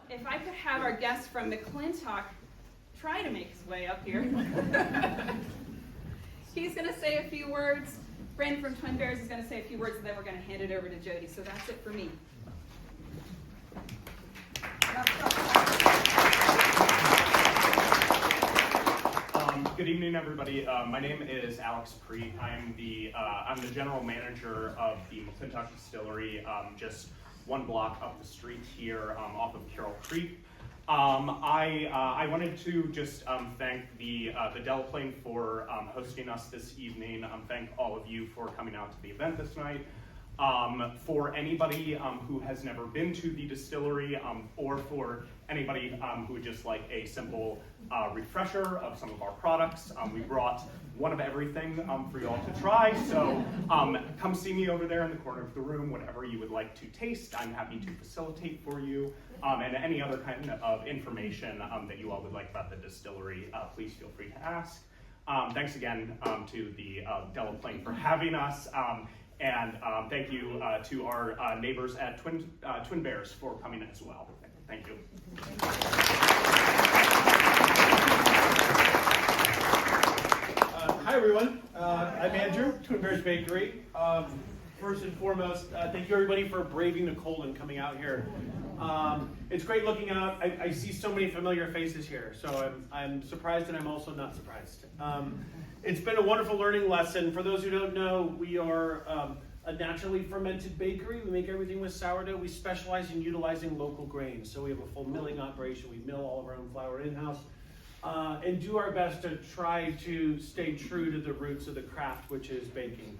if I could have our guest from McClintock try to make his way up here. He's going to say a few words. Braeden from Twin Bears is going to say a few words, and then we're going to hand it over to Jody. So that's it for me. Good evening, everybody. My name is Alex Preet. I'm the general manager of the McClintock Distillery, just one block up the street here, off of Carroll Street. I wanted to just thank the Delaplaine for hosting us this evening. Thank all of you for coming out to the event this night. For anybody who has never been to the distillery, or for anybody who would just like a simple refresher of some of our products, we brought one of everything for you all to try. So come see me over there in the corner of the room. Whatever you would like to taste, I'm happy to facilitate for you. And any other kind of information that you all would like about the distillery, please feel free to ask. Thanks again to the Delaplaine for having us. And thank you to our neighbors at Twin Bears for coming as well. Thank you. Hi everyone, I'm Andrew, Twin Bears Bakery. First and foremost, thank you everybody for braving the cold and coming out here. It's great looking out. I see so many familiar faces here, so I'm surprised and I'm also not surprised. It's been a wonderful learning lesson. For those who don't know, we are a naturally fermented bakery. We make everything with sourdough. We specialize in utilizing local grains. So we have a full milling operation. We mill all of our own flour in-house and do our best to try to stay true to the roots of the craft, which is baking.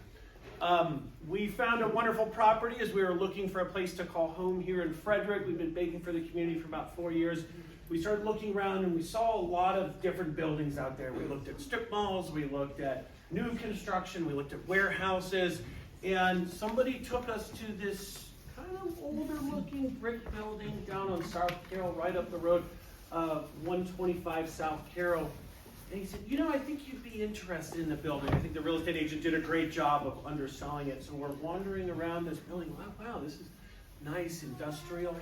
We found a wonderful property as we were looking for a place to call home here in Frederick. We've been baking for the community for about 4 years. We started looking around and we saw a lot of different buildings out there. We looked at strip malls, we looked at new construction, we looked at warehouses, and somebody took us to this kind of older looking brick building down on South Carroll, right up the road, 125 South Carroll. And he said, you know, I think you'd be interested in the building. I think the real estate agent did a great job of underselling it. So we're wandering around this building. Wow, this is nice, industrial.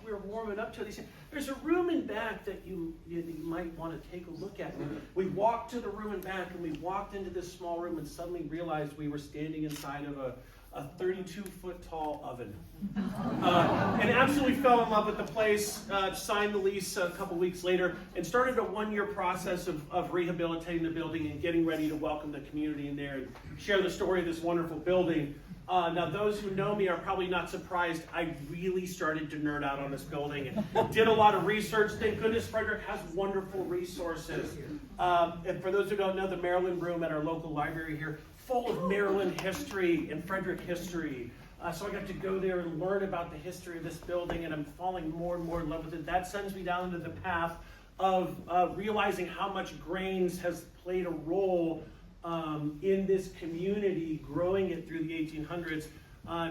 We were warming up to it. He said, there's a room in back that you might want to take a look at. We walked to the room in back and we walked into this small room and suddenly realized we were standing inside of a 32-foot tall oven. And absolutely fell in love with the place, signed the lease a couple weeks later, and started a 1-year process of rehabilitating the building and getting ready to welcome the community in there and share the story of this wonderful building. Now, those who know me are probably not surprised. I really started to nerd out on this building and did a lot of research. Thank goodness Frederick has wonderful resources. And for those who don't know, the Maryland room at our local library here, full of Maryland history and Frederick history. So I got to go there and learn about the history of this building, and I'm falling more and more in love with it. That sends me down into the path of realizing how much grains has played a role in this community, growing it through the 1800s.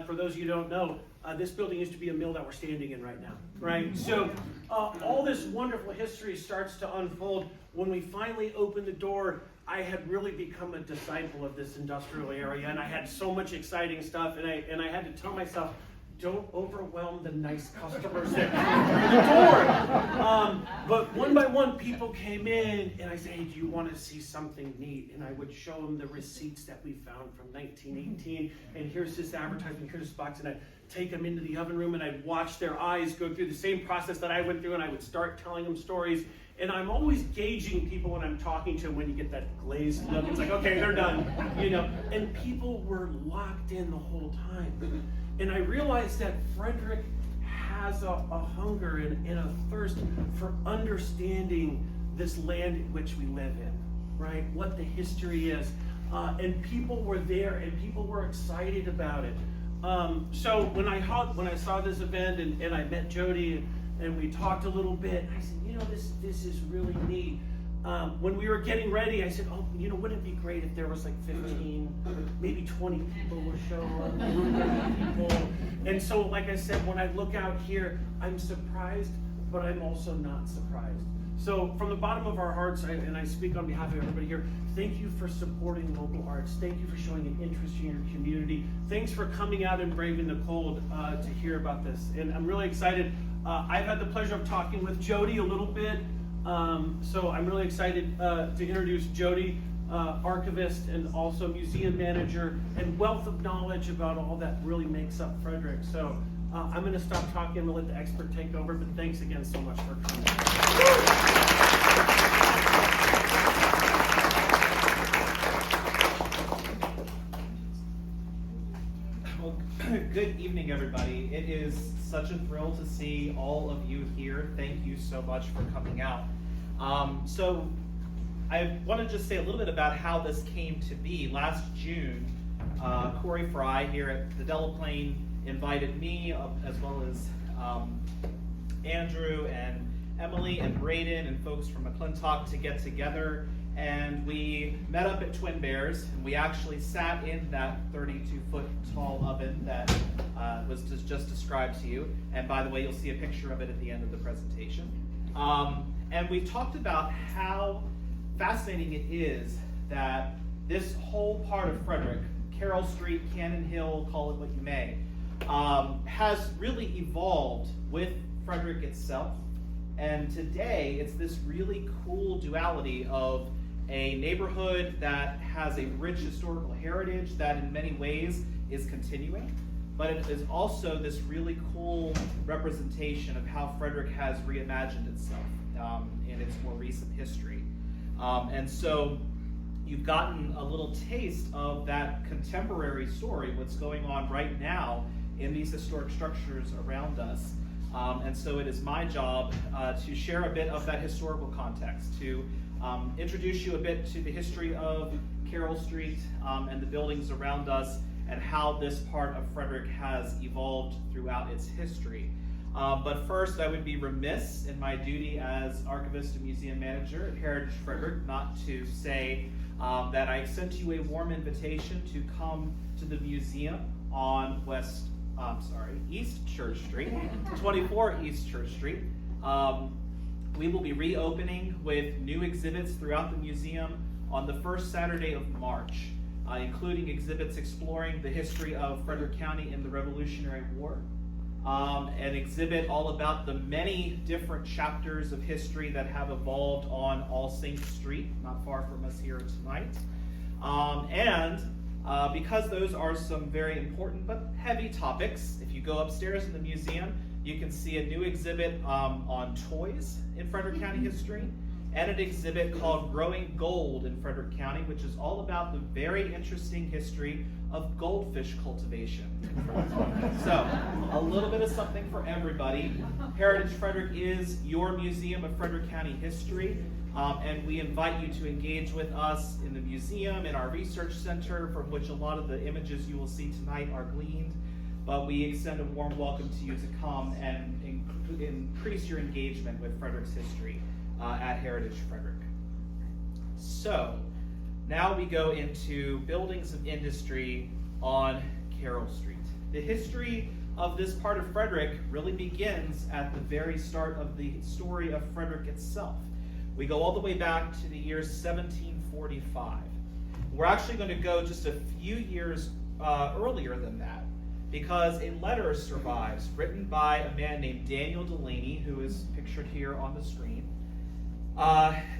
For those of you who don't know, this building used to be a mill that we're standing in right now, right? So all this wonderful history starts to unfold. When we finally opened the door, I had really become a disciple of this industrial area, and I had so much exciting stuff, and I had to tell myself, don't overwhelm the nice customers that come through the door. But one by one, people came in, and I said, hey, do you want to see something neat? And I would show them the receipts that we found from 1918, and here's this advertisement, here's this box, and I'd take them into the oven room, and I'd watch their eyes go through the same process that I went through, and I would start telling them stories. And I'm always gauging people when I'm talking to them. When you get that glazed look, it's like, okay, they're done, you know. And people were locked in the whole time. And I realized that Frederick has a hunger and a thirst for understanding this land in which we live in, right? What the history is. And people were there, and people were excited about it. So when I saw this event and I met Jody and we talked a little bit, I said, you know, this is really neat. When we were getting ready, I said, oh, you know, wouldn't it be great if there was like 15, maybe 20 people would show up, people. And so, like I said, when I look out here, I'm surprised, but I'm also not surprised. So from the bottom of our hearts, and I speak on behalf of everybody here, thank you for supporting local arts. Thank you for showing an interest in your community. Thanks for coming out and braving the cold to hear about this. And I'm really excited. I've had the pleasure of talking with Jody a little bit, so I'm really excited to introduce Jody, archivist and also museum manager, and wealth of knowledge about all that really makes up Frederick. So I'm going to stop talking and let the expert take over, but thanks again so much for coming. Well, good evening, everybody. It is such a thrill to see all of you here. Thank you so much for coming out. So I want to just say a little bit about how this came to be. Last June, Corey Fry here at the Delaplaine invited me, as well as Andrew and Emily and Braeden and folks from McClintock to get together, and we met up at Twin Bears, and we actually sat in that 32-foot tall oven that was just described to you. And by the way, you'll see a picture of it at the end of the presentation. And we talked about how fascinating it is that this whole part of Frederick, Carroll Street, Cannon Hill, call it what you may, has really evolved with Frederick itself. And today, it's this really cool duality of a neighborhood that has a rich historical heritage that in many ways is continuing, but it is also this really cool representation of how Frederick has reimagined itself in its more recent history. And so you've gotten a little taste of that contemporary story, what's going on right now in these historic structures around us. And so it is my job to share a bit of that historical context, to introduce you a bit to the history of Carroll Street and the buildings around us, and how this part of Frederick has evolved throughout its history. But first, I would be remiss in my duty as archivist and museum manager at Heritage Frederick not to say that I sent you a warm invitation to come to the museum on East Church Street, 24 East Church Street. We will be reopening with new exhibits throughout the museum on the first Saturday of March, including exhibits exploring the history of Frederick County in the Revolutionary War, an exhibit all about the many different chapters of history that have evolved on All Saints Street, not far from us here tonight. Because those are some very important but heavy topics, if you go upstairs in the museum, you can see a new exhibit on toys in Frederick County history, and an exhibit called Growing Gold in Frederick County, which is all about the very interesting history of goldfish cultivation. So, a little bit of something for everybody. Heritage Frederick is your museum of Frederick County history, and we invite you to engage with us in the museum, in our research center, from which a lot of the images you will see tonight are gleaned. But we extend a warm welcome to you to come and increase your engagement with Frederick's history at Heritage Frederick. So, now we go into buildings of industry on Carroll Street. The history of this part of Frederick really begins at the very start of the story of Frederick itself. We go all the way back to the year 1745. We're actually going to go just a few years earlier than that, because a letter survives written by a man named Daniel Delaney, who is pictured here on the screen.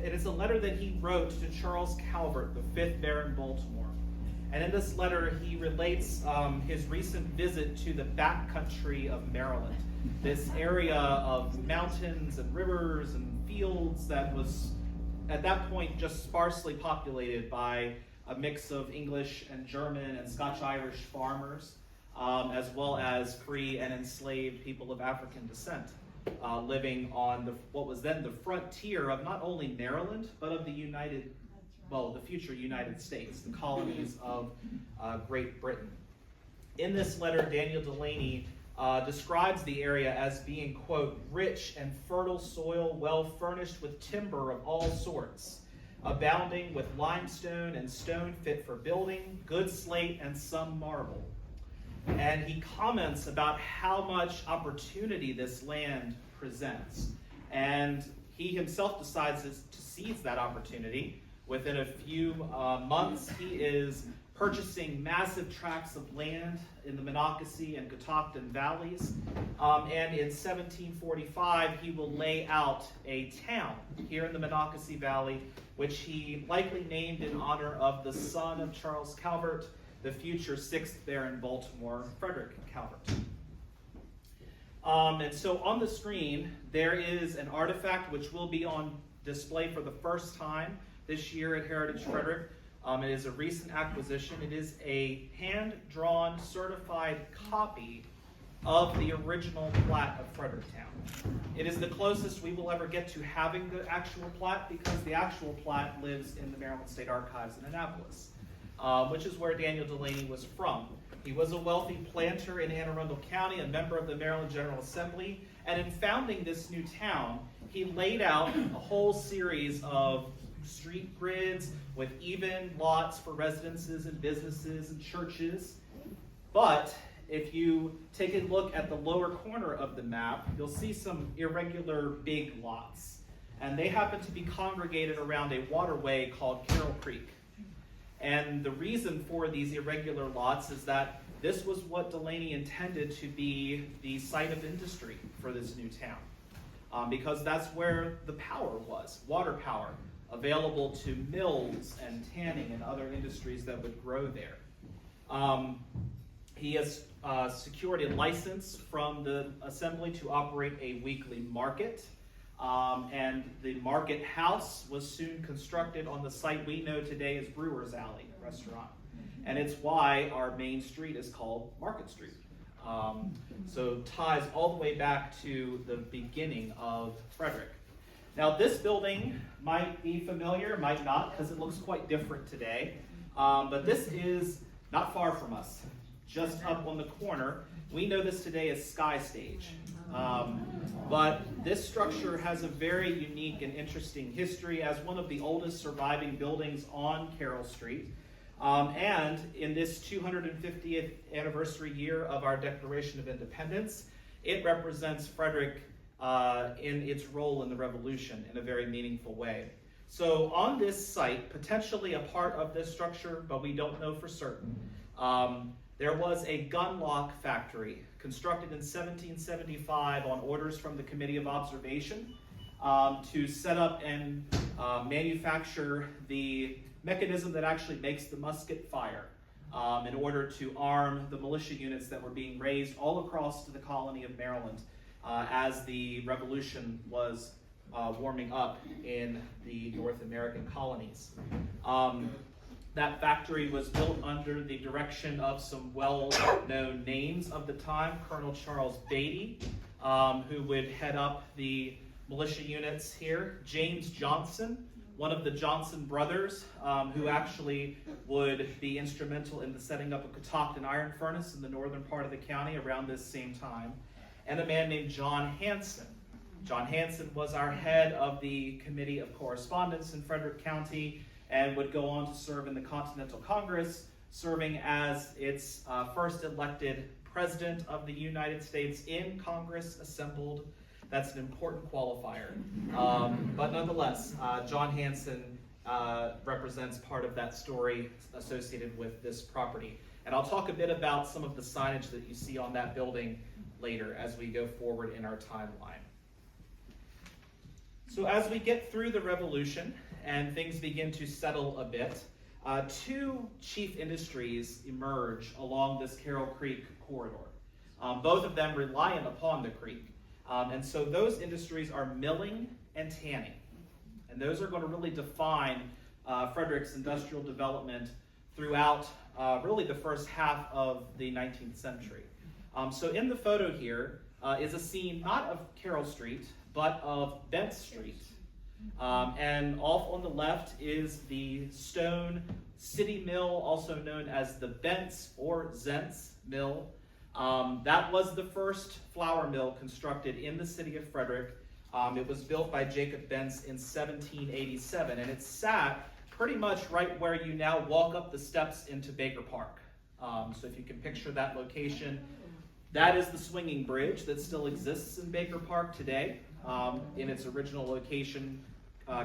It is a letter that he wrote to Charles Calvert, the 5th Baron Baltimore. And in this letter, he relates his recent visit to the backcountry of Maryland, this area of mountains and rivers and fields that was, at that point, just sparsely populated by a mix of English and German and Scotch-Irish farmers, as well as free and enslaved people of African descent, living on what was then the frontier of not only Maryland, but of the future United States, the colonies of Great Britain. In this letter, Daniel Delaney describes the area as being, quote, rich and fertile soil, well furnished with timber of all sorts, abounding with limestone and stone fit for building, good slate and some marble. And he comments about how much opportunity this land presents. And he himself decides to seize that opportunity Within a few months, he is purchasing massive tracts of land in the Monocacy and Catoctin valleys. And in 1745, he will lay out a town here in the Monocacy Valley, which he likely named in honor of the son of Charles Calvert, the future 6th Baron Baltimore, Frederick Calvert. And so on the screen, there is an artifact which will be on display for the first time this year at Heritage Frederick. It is a recent acquisition. It is a hand-drawn, certified copy of the original plat of Fredericktown. It is the closest we will ever get to having the actual plat, because the actual plat lives in the Maryland State Archives in Annapolis, which is where Daniel Delaney was from. He was a wealthy planter in Anne Arundel County, a member of the Maryland General Assembly, and in founding this new town, he laid out a whole series of street grids with even lots for residences and businesses and churches. But if you take a look at the lower corner of the map, you'll see some irregular big lots. And they happen to be congregated around a waterway called Carroll Creek. And the reason for these irregular lots is that this was what Delaney intended to be the site of industry for this new town. Because that's where the power was, water power, available to mills and tanning and other industries that would grow there. He has secured a license from the Assembly to operate a weekly market. And the market house was soon constructed on the site we know today as Brewer's Alley restaurant. And it's why our main street is called Market Street. So ties all the way back to the beginning of Frederick. Now this building might be familiar, might not, because it looks quite different today. But this is not far from us, just up on the corner. We know this today as Sky Stage. But this structure has a very unique and interesting history as one of the oldest surviving buildings on Carroll Street. And in this 250th anniversary year of our Declaration of Independence, it represents Frederick in its role in the Revolution in a very meaningful way. So on this site, potentially a part of this structure, but we don't know for certain, there was a gun lock factory constructed in 1775 on orders from the Committee of Observation to set up and manufacture the mechanism that actually makes the musket fire in order to arm the militia units that were being raised all across to the colony of Maryland as the Revolution was warming up in the North American colonies. That factory was built under the direction of some well-known names of the time. Colonel Charles Beatty, who would head up the militia units here. James Johnson, one of the Johnson brothers, who actually would be instrumental in the setting up a Catoctin iron furnace in the northern part of the county around this same time. And a man named John Hanson. John Hanson was our head of the Committee of Correspondence in Frederick County, and would go on to serve in the Continental Congress, serving as its first elected president of the United States in Congress assembled. That's an important qualifier. But nonetheless, John Hanson represents part of that story associated with this property. And I'll talk a bit about some of the signage that you see on that building later as we go forward in our timeline. So as we get through the Revolution, and things begin to settle a bit, two chief industries emerge along this Carroll Creek corridor. Both of them reliant upon the creek. And so those industries are milling and tanning. And those are going to really define Frederick's industrial development throughout really the first half of the 19th century. So in the photo here is a scene not of Carroll Street, but of Bent Street. And off on the left is the stone city mill, also known as the Bent's or Zentz mill. That was the first flour mill constructed in the city of Frederick. It was built by Jacob Bentz in 1787, and it sat pretty much right where you now walk up the steps into Baker Park. So if you can picture that location, that is the swinging bridge that still exists in Baker Park today in its original location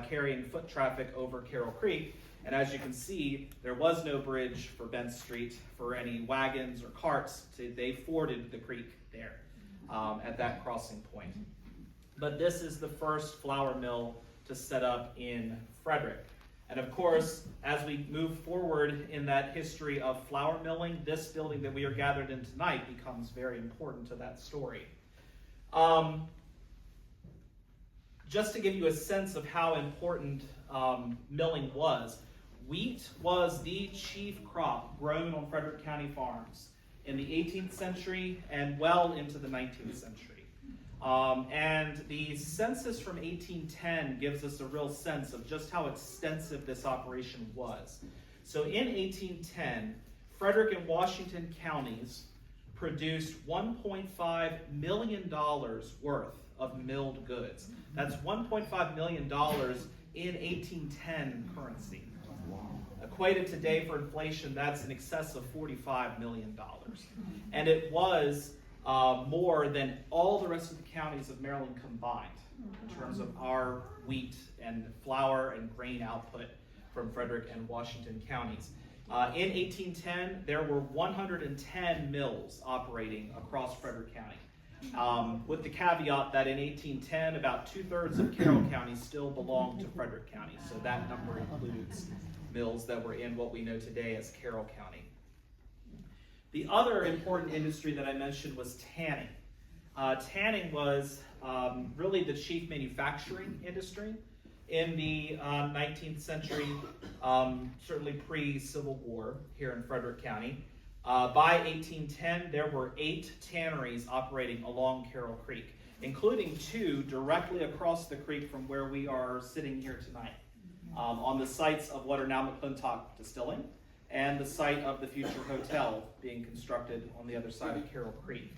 carrying foot traffic over Carroll Creek. And as you can see, there was no bridge for Bent Street for any wagons or carts. They forded the creek there at that crossing point. But this is the first flour mill to set up in Frederick. And of course, as we move forward in that history of flour milling, this building that we are gathered in tonight becomes very important to that story. Just to give you a sense of how important milling was, wheat was the chief crop grown on Frederick County farms in the 18th century and well into the 19th century. And the census from 1810 gives us a real sense of just how extensive this operation was. So in 1810, Frederick and Washington counties produced $1.5 million worth of milled goods. That's $1.5 million in 1810 currency. Equated today for inflation, that's in excess of $45 million. And it was more than all the rest of the counties of Maryland combined in terms of our wheat and flour and grain output from Frederick and Washington counties. In 1810, there were 110 mills operating across Frederick County, with the caveat that in 1810, about 2/3 of Carroll County still belonged to Frederick County. So that number includes mills that were in what we know today as Carroll County. The other important industry that I mentioned was tanning. Tanning was really the chief manufacturing industry in the 19th century, certainly pre-Civil War here in Frederick County. By 1810, there were 8 tanneries operating along Carroll Creek, including 2 directly across the creek from where we are sitting here tonight, on the sites of what are now McClintock Distilling and the site of the future hotel being constructed on the other side of Carroll Creek.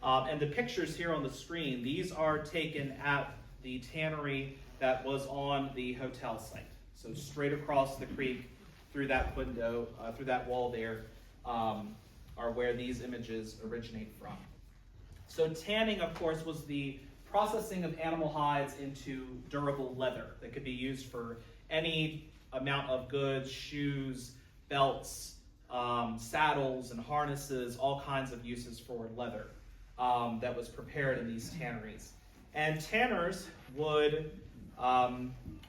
And the pictures here on the screen, these are taken at the tannery that was on the hotel site. So straight across the creek through that window, through that wall there, are where these images originate from. So tanning, of course, was the processing of animal hides into durable leather that could be used for any amount of goods, shoes, belts, saddles and harnesses, all kinds of uses for leather that was prepared in these tanneries. And tanners would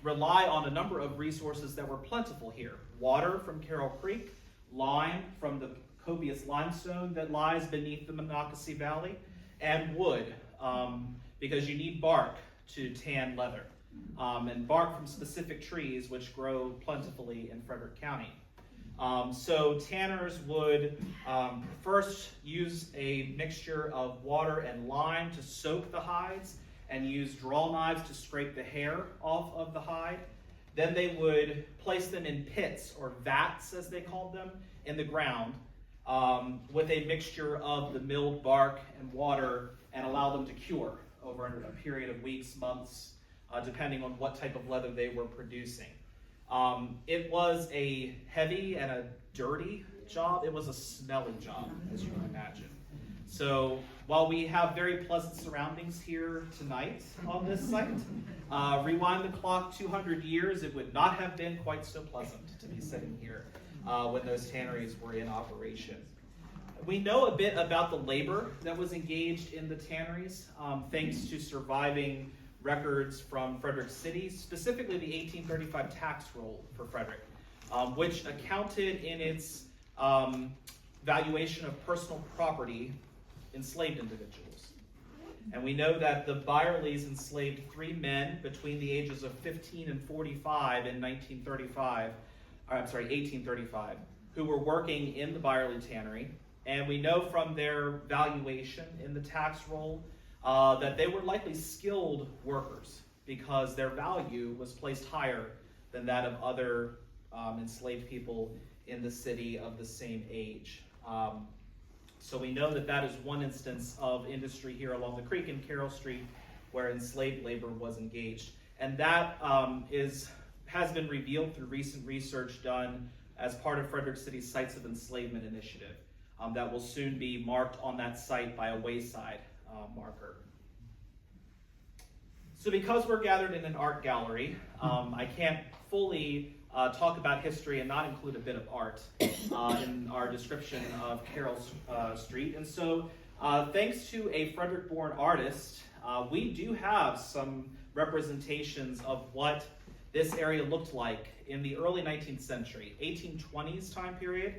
rely on a number of resources that were plentiful here. Water from Carroll Creek, lime from the copious limestone that lies beneath the Monocacy Valley, and wood, because you need bark to tan leather, and bark from specific trees which grow plentifully in Frederick County. So tanners would first use a mixture of water and lime to soak the hides and use draw knives to scrape the hair off of the hide. Then they would place them in pits, or vats as they called them, in the ground with a mixture of the milled bark and water, and allow them to cure over a period of weeks, months, depending on what type of leather they were producing. It was a heavy and a dirty job. It was a smelly job, as you can imagine. So while we have very pleasant surroundings here tonight on this site, rewind the clock 200 years, it would not have been quite so pleasant to be sitting here when those tanneries were in operation. We know a bit about the labor that was engaged in the tanneries, thanks to surviving records from Frederick City, specifically the 1835 tax roll for Frederick, which accounted in its valuation of personal property enslaved individuals. And we know that the Byerleys enslaved 3 men between the ages of 15 and 45 in 1835, who were working in the Byerley tannery. And we know from their valuation in the tax roll that they were likely skilled workers, because their value was placed higher than that of other enslaved people in the city of the same age. So we know that that is one instance of industry here along the creek in Carroll Street where enslaved labor was engaged. And that has been revealed through recent research done as part of Frederick City's Sites of Enslavement initiative that will soon be marked on that site by a wayside marker. So because we're gathered in an art gallery, I can't fully talk about history and not include a bit of art in our description of Carroll Street. And so thanks to a Frederick-born artist, we do have some representations of what this area looked like in the early 19th century, 1820s time period.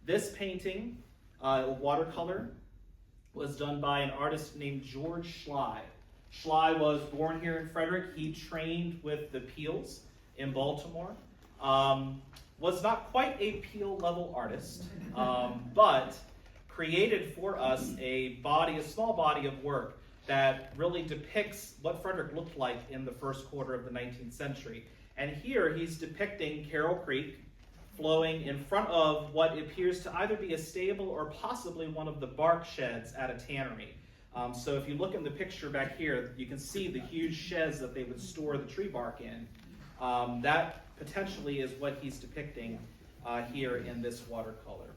This painting, watercolor, was done by an artist named George Schley. Schley was born here in Frederick. He trained with the Peels in Baltimore. Was not quite a Peel level artist, but created for us a small body of work that really depicts what Frederick looked like in the first quarter of the 19th century. And here he's depicting Carroll Creek flowing in front of what appears to either be a stable or possibly one of the bark sheds at a tannery. So if you look in the picture back here, you can see the huge sheds that they would store the tree bark in. That potentially is what he's depicting here in this watercolor.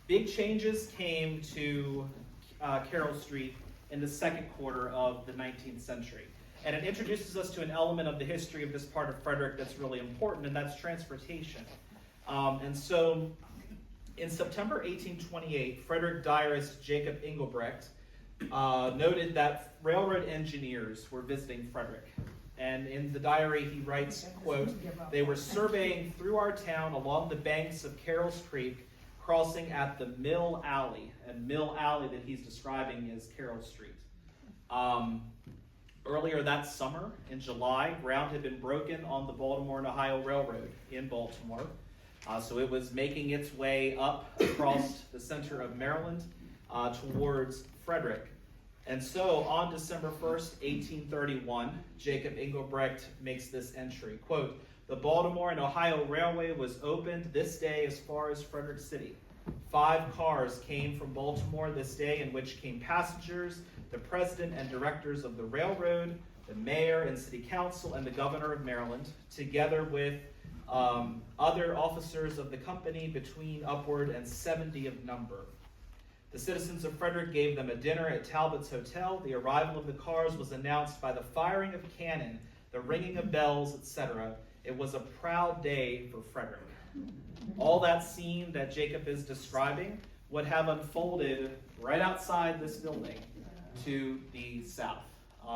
Big changes came to Carroll Street in the second quarter of the 19th century. And it introduces us to an element of the history of this part of Frederick that's really important, and that's transportation. And so in September 1828, Frederick diarist Jacob Engelbrecht noted that railroad engineers were visiting Frederick. And in the diary he writes, quote, "They were surveying through our town along the banks of Carroll's Creek, crossing at the Mill Alley." And Mill Alley that he's describing is Carroll Street. Earlier that summer, in July, ground had been broken on the Baltimore and Ohio Railroad in Baltimore. So it was making its way up across the center of Maryland towards Frederick. And so on December 1st, 1831, Jacob Engelbrecht makes this entry, quote, "The Baltimore and Ohio Railway was opened this day as far as Frederick City. 5 cars came from Baltimore this day, in which came passengers, the president and directors of the railroad, the mayor and city council, and the governor of Maryland, together with other officers of the company, between upward and 70 of number. The citizens of Frederick gave them a dinner at Talbot's Hotel. The arrival of the cars was announced by the firing of cannon, the ringing of bells, etc. It was a proud day for Frederick." All that scene that Jacob is describing would have unfolded right outside this building to the south,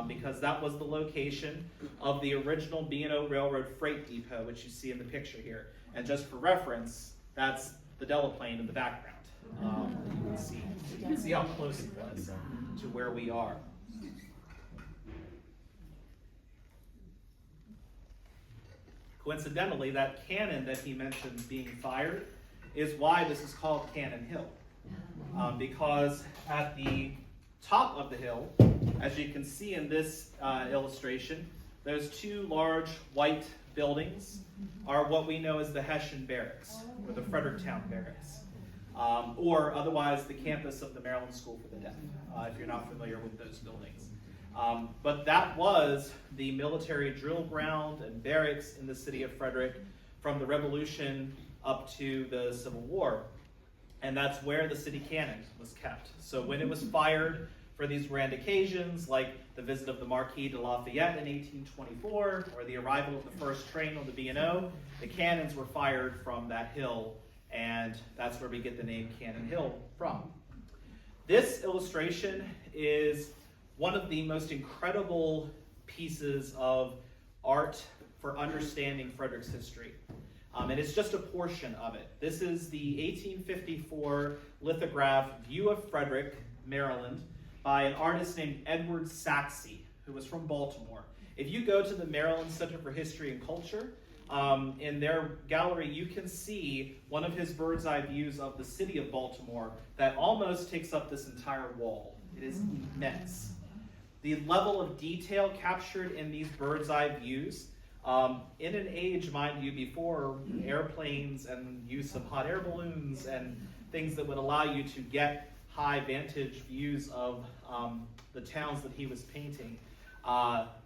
because that was the location of the original B&O Railroad freight depot, which you see in the picture here. And just for reference, that's the Delaplaine in the background. You can see how close it was to where we are. Coincidentally, that cannon that he mentioned being fired is why this is called Cannon Hill. Because at the top of the hill, as you can see in this illustration, those 2 large white buildings are what we know as the Hessian Barracks, or the Fredericktown Barracks, or otherwise the campus of the Maryland School for the Deaf, if you're not familiar with those buildings. But that was the military drill ground and barracks in the city of Frederick from the Revolution up to the Civil War. And that's where the city cannon was kept. So when it was fired for these grand occasions, like the visit of the Marquis de Lafayette in 1824, or the arrival of the first train on the B&O, the cannons were fired from that hill, and that's where we get the name Cannon Hill from. This illustration is one of the most incredible pieces of art for understanding Frederick's history. And it's just a portion of it. This is the 1854 lithograph View of Frederick, Maryland, by an artist named Edward Saxey, who was from Baltimore. If you go to the Maryland Center for History and Culture, in their gallery, you can see one of his bird's eye views of the city of Baltimore that almost takes up this entire wall. It is immense. The level of detail captured in these bird's eye views, in an age, mind you, before airplanes and use of hot air balloons and things that would allow you to get high vantage views of the towns that he was painting,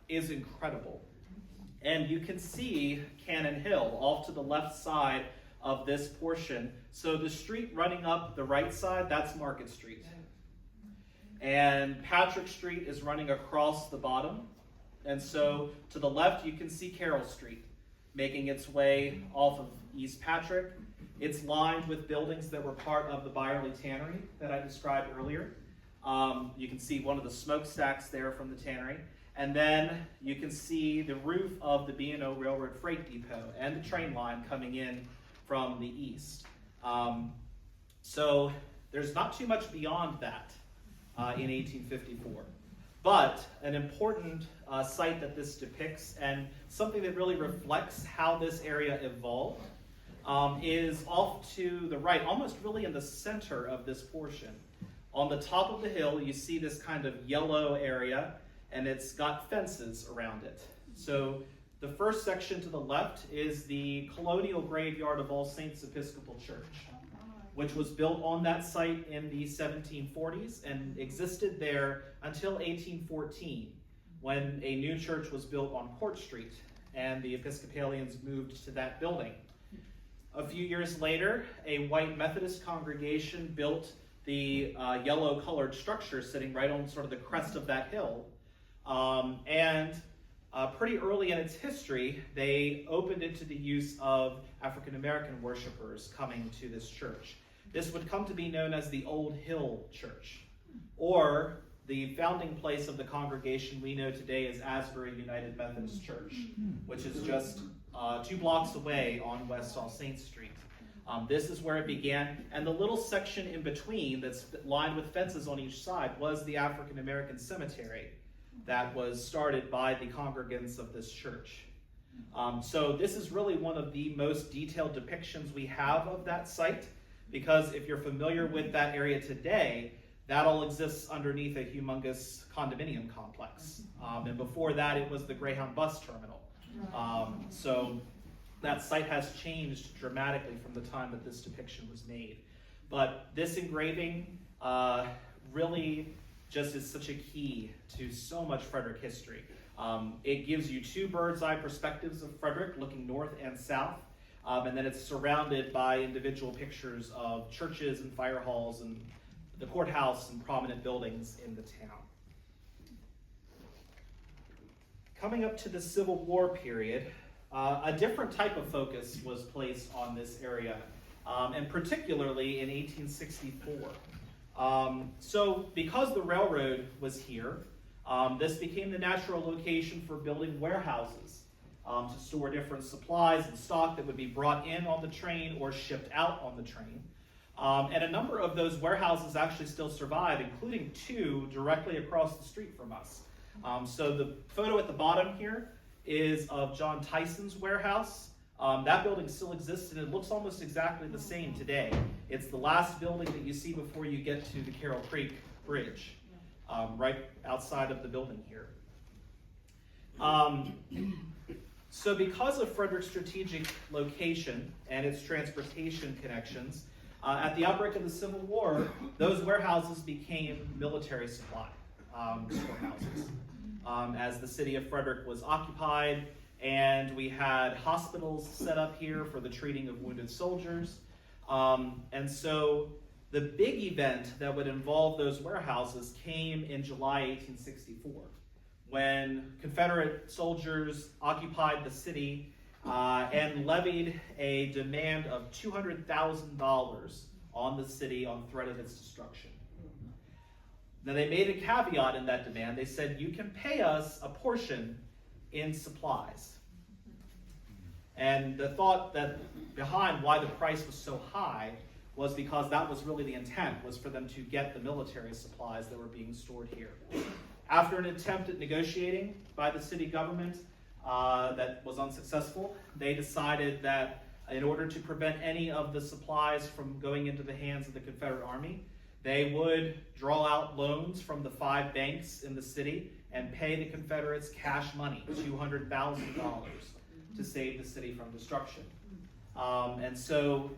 is incredible. And you can see Cannon Hill off to the left side of this portion. So the street running up the right side, that's Market Street. And Patrick Street is running across the bottom. And so to the left, you can see Carroll Street making its way off of East Patrick. It's lined with buildings that were part of the Byerly Tannery that I described earlier. You can see one of the smokestacks there from the tannery. And then you can see the roof of the B&O Railroad Freight Depot and the train line coming in from the east. So there's not too much beyond that in 1854. But an important site that this depicts, and something that really reflects how this area evolved, is off to the right, almost really in the center of this portion. On the top of the hill, you see this kind of yellow area, and it's got fences around it. So the first section to the left is the colonial graveyard of All Saints Episcopal Church, which was built on that site in the 1740s and existed there until 1814, when a new church was built on Court Street, and the Episcopalians moved to that building. A few years later, a white Methodist congregation built the yellow-colored structure sitting right on sort of the crest of that hill. Pretty early in its history, they opened it to the use of African-American worshipers coming to this church. This would come to be known as the Old Hill Church, or the founding place of the congregation we know today as Asbury United Methodist Church, which is just 2 blocks away on West All Saints Street. This is where it began, and the little section in between that's lined with fences on each side was the African American cemetery that was started by the congregants of this church. So this is really one of the most detailed depictions we have of that site, because if you're familiar with that area today, that all exists underneath a humongous condominium complex. And before that, it was the Greyhound bus terminal. So that site has changed dramatically from the time that this depiction was made. But this engraving really just is such a key to so much Frederick history. It gives you 2 bird's eye perspectives of Frederick, looking north and south. And then it's surrounded by individual pictures of churches and fire halls and the courthouse and prominent buildings in the town. Coming up to the Civil War period, a different type of focus was placed on this area, and particularly in 1864. So because the railroad was here, this became the natural location for building warehouses to store different supplies and stock that would be brought in on the train or shipped out on the train. And a number of those warehouses actually still survive, including 2 directly across the street from us. So the photo at the bottom here is of John Tyson's warehouse. That building still exists, and it looks almost exactly the same today. It's the last building that you see before you get to the Carroll Creek Bridge, right outside of the building here. So because of Frederick's strategic location and its transportation connections, at the outbreak of the Civil War, those warehouses became military supply storehouses. As the city of Frederick was occupied, and we had hospitals set up here for the treating of wounded soldiers. And so the big event that would involve those warehouses came in July 1864, when Confederate soldiers occupied the city and levied a demand of $200,000 on the city on threat of its destruction. Now they made a caveat in that demand. They said, you can pay us a portion in supplies. And the thought that behind why the price was so high was because that was really the intent, was for them to get the military supplies that were being stored here. After an attempt at negotiating by the city government that was unsuccessful, they decided that in order to prevent any of the supplies from going into the hands of the Confederate Army, they would draw out loans from the 5 banks in the city and pay the Confederates cash money, $200,000, to save the city from destruction. And so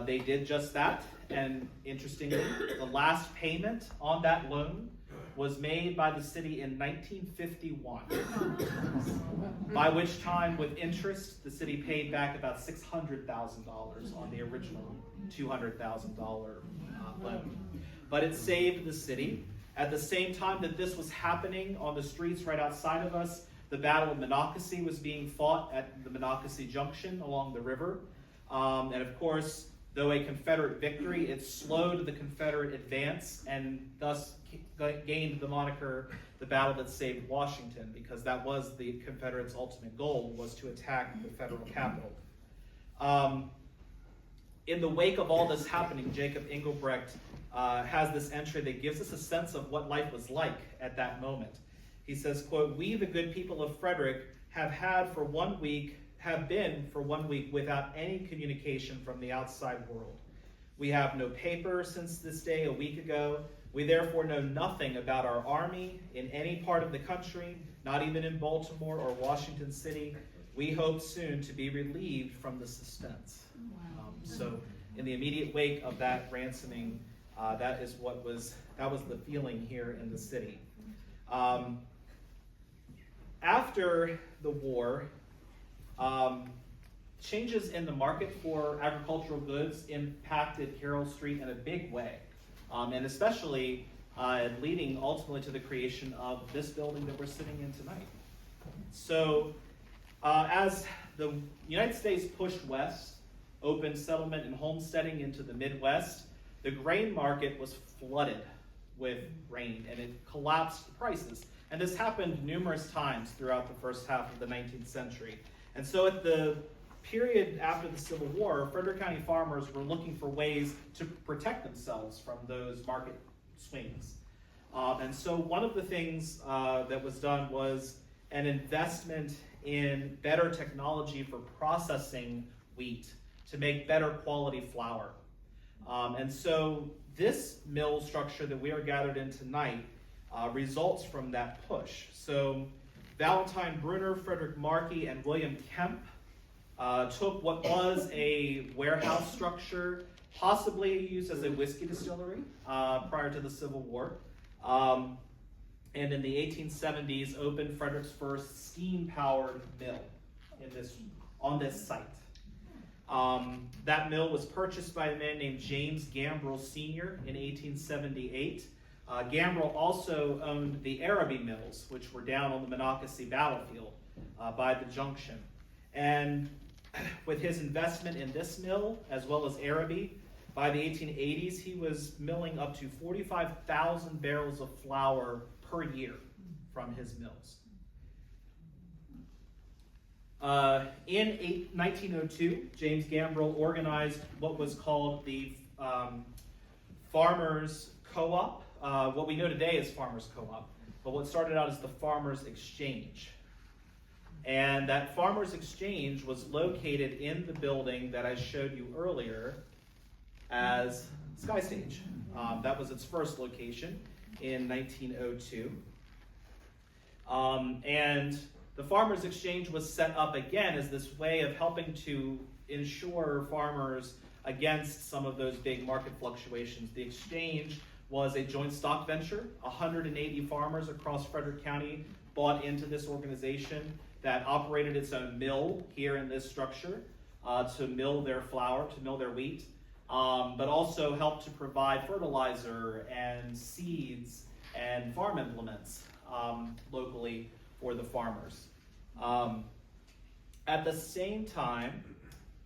they did just that. And interestingly, the last payment on that loan was made by the city in 1951, by which time, with interest, the city paid back about $600,000 on the original $200,000 loan. But it saved the city, At the same time that this was happening on the streets right outside of us, the Battle of Monocacy was being fought at the Monocacy Junction along the river. And of course, though a Confederate victory, it slowed the Confederate advance and thus gained the moniker the battle that saved Washington, because that was the Confederates' ultimate goal, was to attack the federal capital. In the wake of all this happening, Jacob Engelbrecht has this entry that gives us a sense of what life was like at that moment. He says, quote, "We, the good people of Frederick, have been for 1 week without any communication from the outside world. We have no paper since this day a week ago. We therefore know nothing about our army in any part of the country, not even in Baltimore or Washington City. We hope soon to be relieved from the suspense." So in the immediate wake of that ransoming, that was the feeling here in the city. After the war, changes in the market for agricultural goods impacted Carroll Street in a big way, and especially leading ultimately to the creation of this building that we're sitting in tonight. So as the United States pushed west, opened settlement and homesteading into the Midwest, the grain market was flooded with grain and it collapsed prices. And this happened numerous times throughout the first half of the 19th century. And so at the period after the Civil War, Frederick County farmers were looking for ways to protect themselves from those market swings. And so one of the things that was done was an investment in better technology for processing wheat to make better quality flour. And so this mill structure that we are gathered in tonight results from that push. So Valentine Bruner, Frederick Markey, and William Kemp took what was a warehouse structure, possibly used as a whiskey distillery prior to the Civil War, and in the 1870s opened Frederick's first steam-powered mill on this site. That mill was purchased by a man named James Gambrill Sr. in 1878. Gambrill also owned the Araby mills, which were down on the Monocacy battlefield by the junction. And with his investment in this mill, as well as Araby, by the 1880s, he was milling up to 45,000 barrels of flour per year from his mills. In 1902, James Gambrill organized what was called the Farmers Co-op. What we know today is Farmers Co-op, but what started out as the Farmers Exchange. And that Farmers Exchange was located in the building that I showed you earlier as Sky Stage. That was its first location in 1902. And the Farmers Exchange was set up again as this way of helping to insure farmers against some of those big market fluctuations. The exchange was a joint stock venture. 180 farmers across Frederick County bought into this organization that operated its own mill here in this structure to mill their flour, to mill their wheat, but also helped to provide fertilizer and seeds and farm implements locally for the farmers. At the same time,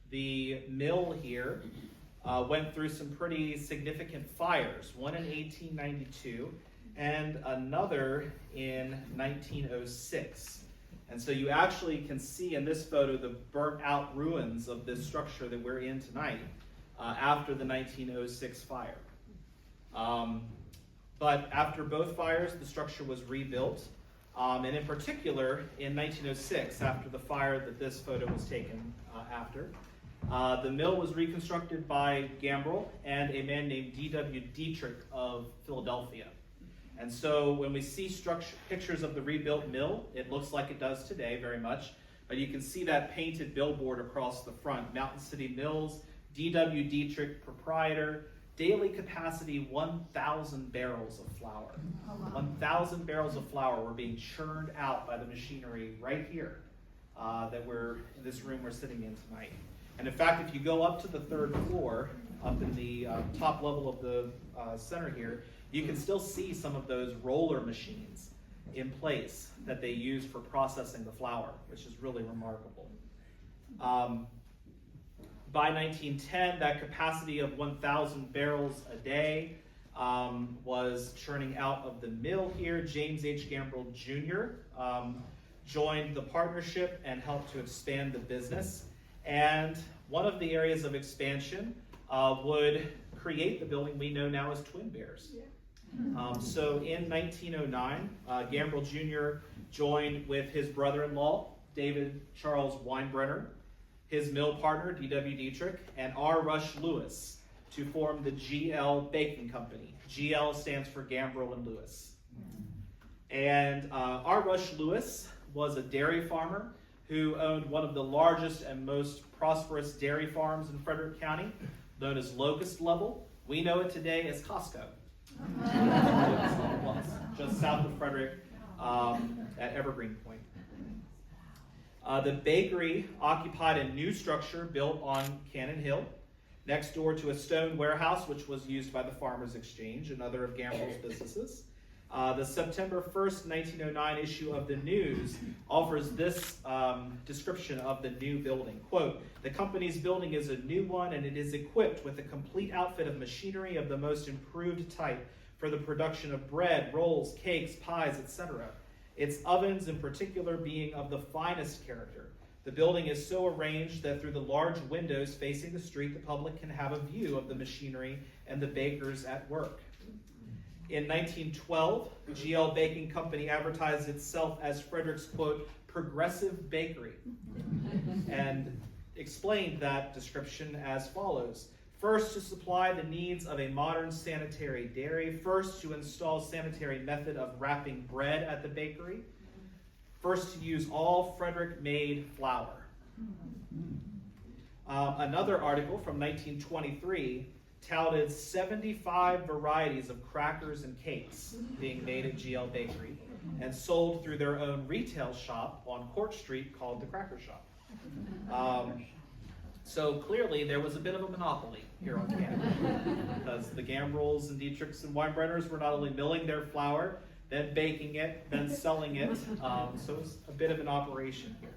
the mill here went through some pretty significant fires, one in 1892 and another in 1906. And so you actually can see in this photo the burnt out ruins of this structure that we're in tonight after the 1906 fire. But after both fires, the structure was rebuilt. And in particular, in 1906, after the fire that this photo was taken after, the mill was reconstructed by Gambrill and a man named D.W. Dietrich of Philadelphia. And so when we see pictures of the rebuilt mill, it looks like it does today very much, but you can see that painted billboard across the front, Mountain City Mills, D.W. Dietrich, proprietor, daily capacity 1,000 barrels of flour. 1,000 barrels of flour were being churned out by the machinery right here that we're in this room we're sitting in tonight. And in fact, if you go up to the third floor, up in the top level of the center here, you can still see some of those roller machines in place that they used for processing the flour, which is really remarkable. By 1910, that capacity of 1,000 barrels a day was churning out of the mill here. James H. Gambrill Jr. Joined the partnership and helped to expand the business. And one of the areas of expansion would create the building we know now as Twin Bears. So in 1909, Gambrill Jr. joined with his brother-in-law, David Charles Weinbrenner, his mill partner, D.W. Dietrich, and R. Rush Lewis to form the GL Baking Company. GL stands for Gambrill and Lewis. And R. Rush Lewis was a dairy farmer who owned one of the largest and most prosperous dairy farms in Frederick County, known as Locust Level. We know it today as Costco. Just south of Frederick at Evergreen Point. The bakery occupied a new structure built on Cannon Hill, next door to a stone warehouse which was used by the Farmers Exchange, another of Gambrill's businesses. The September 1st, 1909 issue of the News offers this description of the new building. Quote, "The company's building is a new one and it is equipped with a complete outfit of machinery of the most improved type for the production of bread, rolls, cakes, pies, etc. Its ovens in particular being of the finest character. The building is so arranged that through the large windows facing the street, the public can have a view of the machinery and the bakers at work." In 1912, the GL Baking Company advertised itself as Frederick's, quote, "progressive bakery," and explained that description as follows. First, to supply the needs of a modern sanitary dairy. First, to install sanitary method of wrapping bread at the bakery. First, to use all Frederick-made flour. Another article from 1923 touted 75 varieties of crackers and cakes being made at GL Bakery and sold through their own retail shop on Court Street called the Cracker Shop. So clearly there was a bit of a monopoly here on Cannon, because the Gambrills and Dietrichs and Weinbrenners were not only milling their flour, then baking it, then selling it. So it was a bit of an operation here.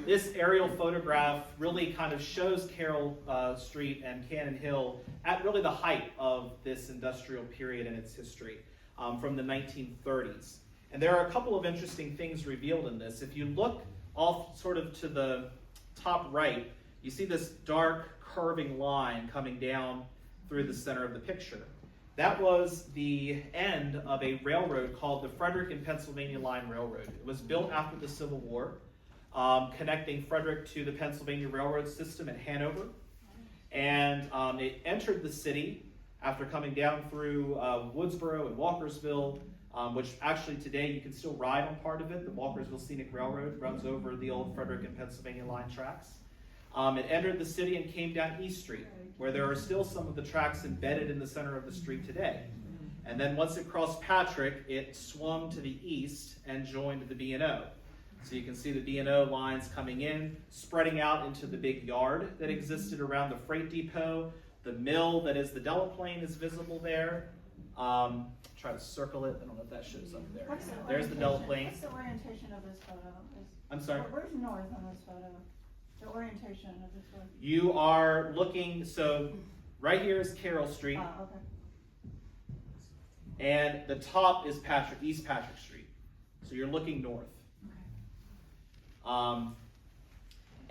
This aerial photograph really kind of shows Carroll Street and Cannon Hill at really the height of this industrial period in its history, from the 1930s. And there are a couple of interesting things revealed in this. If you look off sort of to the top right, you see this dark curving line coming down through the center of the picture. That was the end of a railroad called the Frederick and Pennsylvania Line Railroad. It was built after the Civil War, connecting Frederick to the Pennsylvania Railroad system at Hanover. And it entered the city after coming down through Woodsboro and Walkersville, which actually today you can still ride on part of it. The Walkersville Scenic Railroad runs over the old Frederick and Pennsylvania Line tracks. It entered the city and came down East Street, where there are still some of the tracks embedded in the center of the street today. And then once it crossed Patrick, it swung to the east and joined the B&O. So you can see the B&O lines coming in, spreading out into the big yard that existed around the freight depot. The mill that is the Delaplaine is visible there. Try to circle it. I don't know if that shows up there. There's the Delaplaine. What's the orientation of this photo? I'm sorry? Where's north on this photo? The orientation of this one? You are looking, so right here is Carroll Street. Okay. And the top is East Patrick Street. So you're looking north.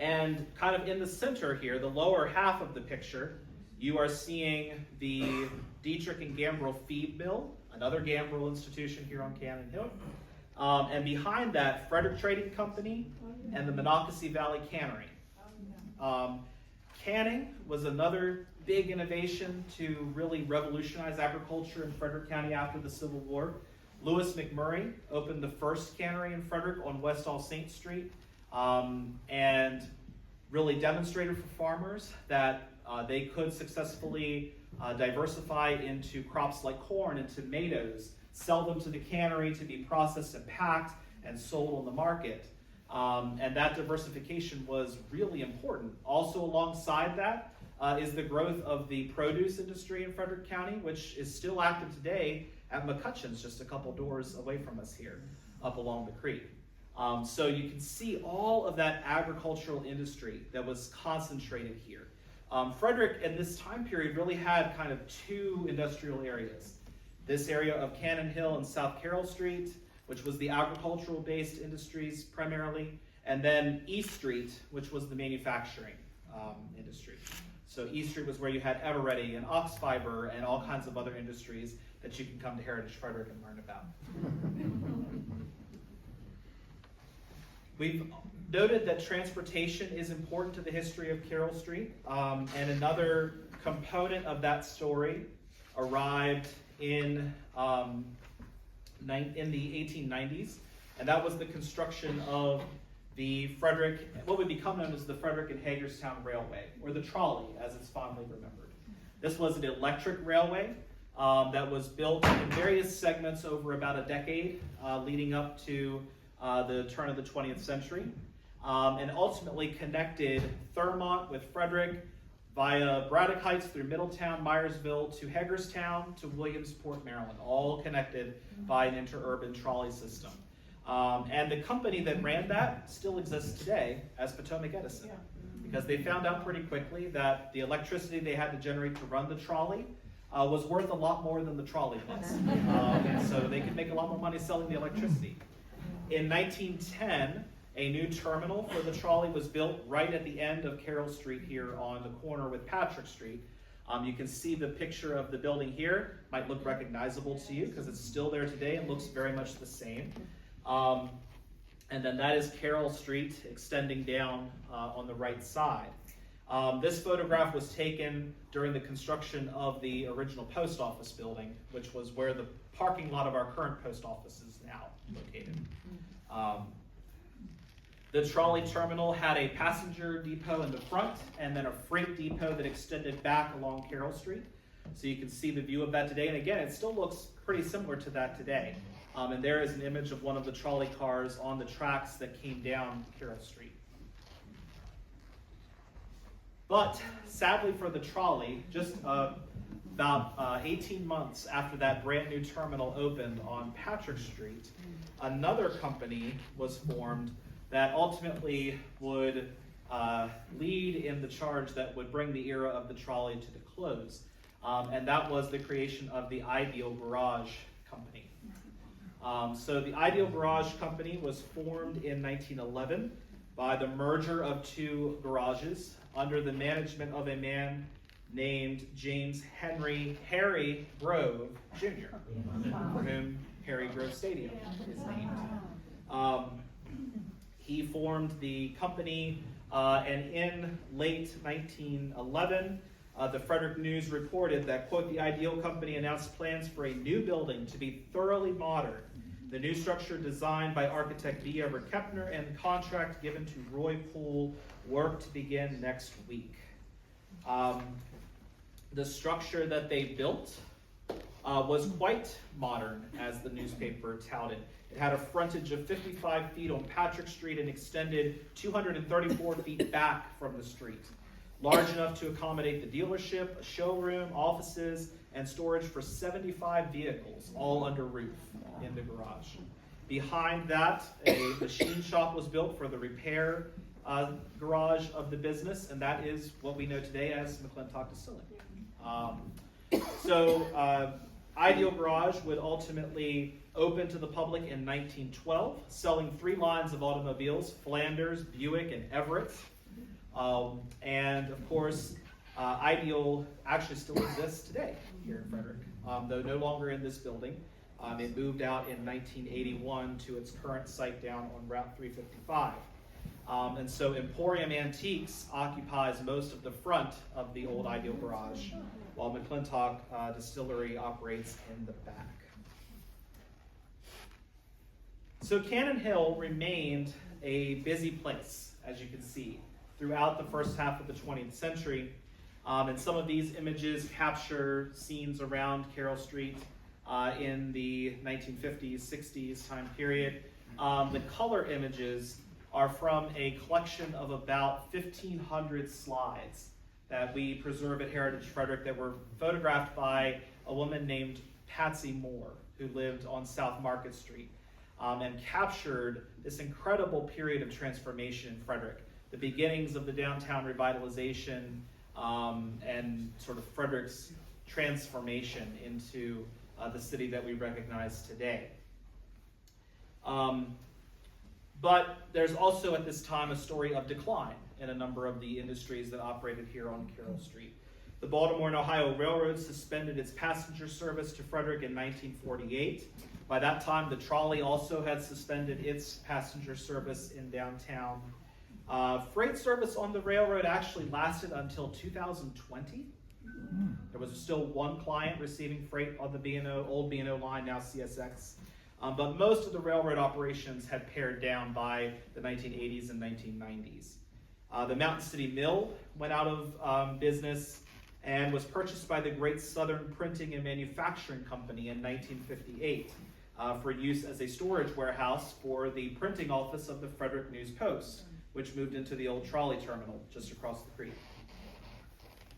And kind of in the center here, the lower half of the picture, you are seeing the Dietrich and Gambrill feed mill, another Gambrill institution here on Cannon Hill. And behind that, Frederick Trading Company and the Monocacy Valley Cannery. Canning was another big innovation to really revolutionize agriculture in Frederick County after the Civil War. Lewis McMurray opened the first cannery in Frederick on West All Saints Street, and really demonstrated for farmers that they could successful diversify into crops like corn and tomatoes, sell them to the cannery to be processed and packed and sold on the market. And that diversification was really important. Also alongside that, is the growth of the produce industry in Frederick County, which is still active today at McCutcheon's, just a couple doors away from us here, up along the creek. So you can see all of that agricultural industry that was concentrated here. Frederick in this time period really had kind of two industrial areas. This area of Cannon Hill and South Carroll Street, which was the agricultural based industries primarily, and then East Street, which was the manufacturing industry. So East Street was where you had Eveready and Ox Fiber and all kinds of other industries that you can come to Heritage Frederick and learn about. We've noted that transportation is important to the history of Carroll Street, and another component of that story arrived in the 1890s, and that was the construction of the Frederick, what would become known as the Frederick and Hagerstown Railway, or the trolley, as it's fondly remembered. This was an electric railway that was built in various segments over about a decade, leading up to the turn of the 20th century, and ultimately connected Thurmont with Frederick via Braddock Heights through Middletown, Myersville to Hagerstown to Williamsport, Maryland, all connected by an interurban trolley system. And the company that ran that still exists today as Potomac Edison, because they found out pretty quickly that the electricity they had to generate to run the trolley was worth a lot more than the trolley was. So they could make a lot more money selling the electricity. In 1910, a new terminal for the trolley was built right at the end of Carroll Street here on the corner with Patrick Street. You can see the picture of the building here. Might look recognizable to you because it's still there today and looks very much the same. And then that is Carroll Street extending down on the right side. This photograph was taken during the construction of the original post office building, which was where the parking lot of our current post office is now located. The trolley terminal had a passenger depot in the front and then a freight depot that extended back along Carroll Street. So you can see the view of that today. And again, it still looks pretty similar to that today. And there is an image of one of the trolley cars on the tracks that came down Carroll Street. But sadly for the trolley, just about 18 months after that brand new terminal opened on Patrick Street, another company was formed that ultimately would lead in the charge that would bring the era of the trolley to the close. And that was the creation of the Ideal Garage Company. So the Ideal Garage Company was formed in 1911 by the merger of two garages under the management of a man named James Harry Grove Jr., for whom Harry Grove Stadium is named. He formed the company, and in late 1911, the Frederick News reported that, quote, the Ideal Company announced plans for a new building to be thoroughly modern. The new structure designed by architect B. Everett Kepner and contract given to Roy Poole, work to begin next week. The structure that they built was quite modern, as the newspaper touted. It had a frontage of 55 feet on Patrick Street and extended 234 feet back from the street. Large enough to accommodate the dealership, a showroom, offices, and storage for 75 vehicles, all under roof in the garage. Behind that, a machine shop was built for the repair garage of the business, and that is what we know today as McClintock Distillery. Ideal Garage would ultimately open to the public in 1912, selling 3 lines of automobiles, Flanders, Buick, and Everett. And of course, Ideal actually still exists today here in Frederick, though no longer in this building. It moved out in 1981 to its current site down on Route 355. And so Emporium Antiques occupies most of the front of the old Ideal Garage, while McClintock Distillery operates in the back. So Cannon Hill remained a busy place, as you can see, throughout the first half of the 20th century. And some of these images capture scenes around Carroll Street in the 1950s, 60s time period. The color images are from a collection of about 1,500 slides that we preserve at Heritage Frederick that were photographed by a woman named Patsy Moore, who lived on South Market Street, and captured this incredible period of transformation in Frederick, the beginnings of the downtown revitalization, and sort of Frederick's transformation into the city that we recognize today. But there's also at this time a story of decline in a number of the industries that operated here on Carroll Street. The Baltimore and Ohio Railroad suspended its passenger service to Frederick in 1948. By that time, the trolley also had suspended its passenger service in downtown. Freight service on the railroad actually lasted until 2020. There was still one client receiving freight on the B&O, old B&O line, now CSX. But most of the railroad operations had pared down by the 1980s and 1990s. The Mountain City Mill went out of business and was purchased by the Great Southern Printing and Manufacturing Company in 1958 for use as a storage warehouse for the printing office of the Frederick News Post, which moved into the old trolley terminal just across the creek.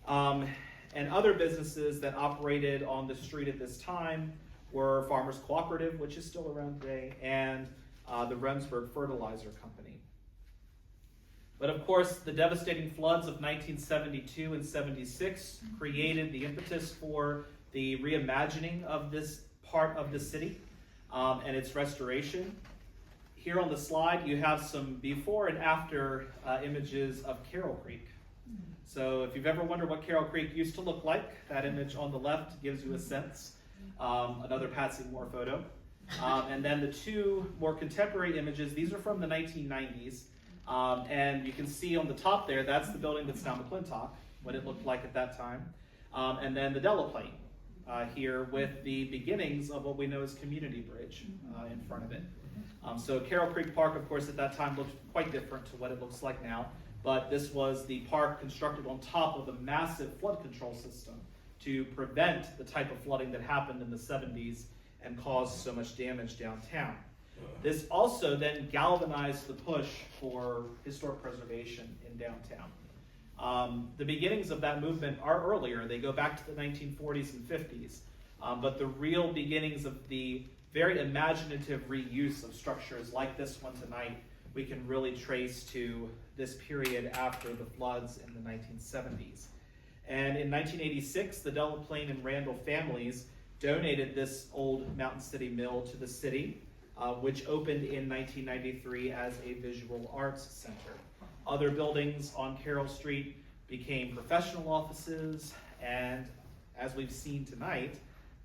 And other businesses that operated on the street at this time were Farmers Cooperative, which is still around today, and the Remsburg Fertilizer Company. But of course, the devastating floods of 1972 and 76 created the impetus for the reimagining of this part of the city and its restoration. Here on the slide, you have some before and after images of Carroll Creek. So if you've ever wondered what Carroll Creek used to look like, that image on the left gives you a sense. Another Patsy Moore photo. And then the two more contemporary images, these are from the 1990s. And you can see on the top there, that's the building that's now McClintock, what it looked like at that time. And then the Delaplaine here with the beginnings of what we know as Community Bridge in front of it. So Carroll Creek Park, of course, at that time looked quite different to what it looks like now. But this was the park constructed on top of a massive flood control system to prevent the type of flooding that happened in the 70s and caused so much damage downtown. This also then galvanized the push for historic preservation in downtown. The beginnings of that movement are earlier. They go back to the 1940s and 50s. But the real beginnings of the very imaginative reuse of structures like this one tonight, we can really trace to this period after the floods in the 1970s. And in 1986, the Delaplaine and Randall families donated this old Mountain City Mill to the city, which opened in 1993 as a visual arts center. Other buildings on Carroll Street became professional offices, and as we've seen tonight,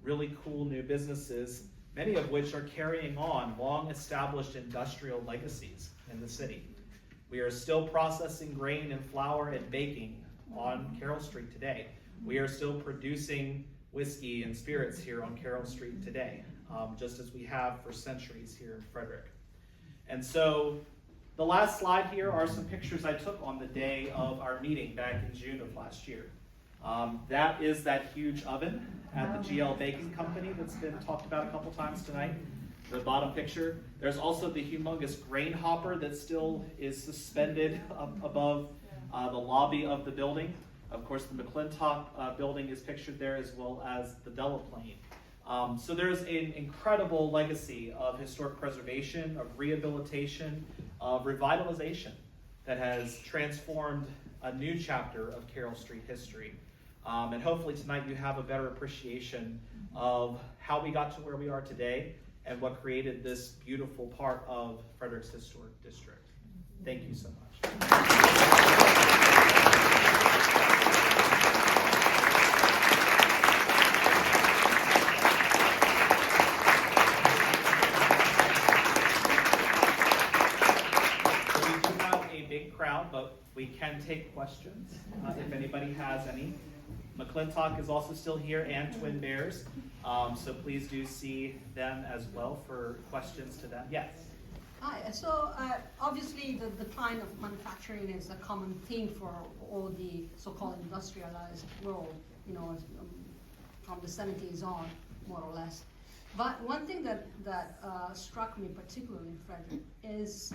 really cool new businesses, many of which are carrying on long-established industrial legacies in the city. We are still processing grain and flour and baking on Carroll Street today. We are still producing whiskey and spirits here on Carroll Street today, just as we have for centuries here in Frederick. And so the last slide here are some pictures I took on the day of our meeting back in June of last year. That is that huge oven at the GL Baking Company that's been talked about a couple times tonight. The bottom picture. There's also the humongous grain hopper that still is suspended up above the lobby of the building. Of course, the McClintock building is pictured there, as well as the Delaplaine. So there's an incredible legacy of historic preservation, of rehabilitation, of revitalization that has transformed a new chapter of Carroll Street history. And hopefully tonight you have a better appreciation of how we got to where we are today and what created this beautiful part of Frederick's historic district. Thank you so much. Crowd, but we can take questions if anybody has any. McClintock is also still here, and Twin Bears, so please do see them as well for questions to them. Yes? Hi, so obviously the decline of manufacturing is a common theme for all the so-called industrialized world, you know, from the 70s on, more or less. But one thing that struck me particularly in Frederick is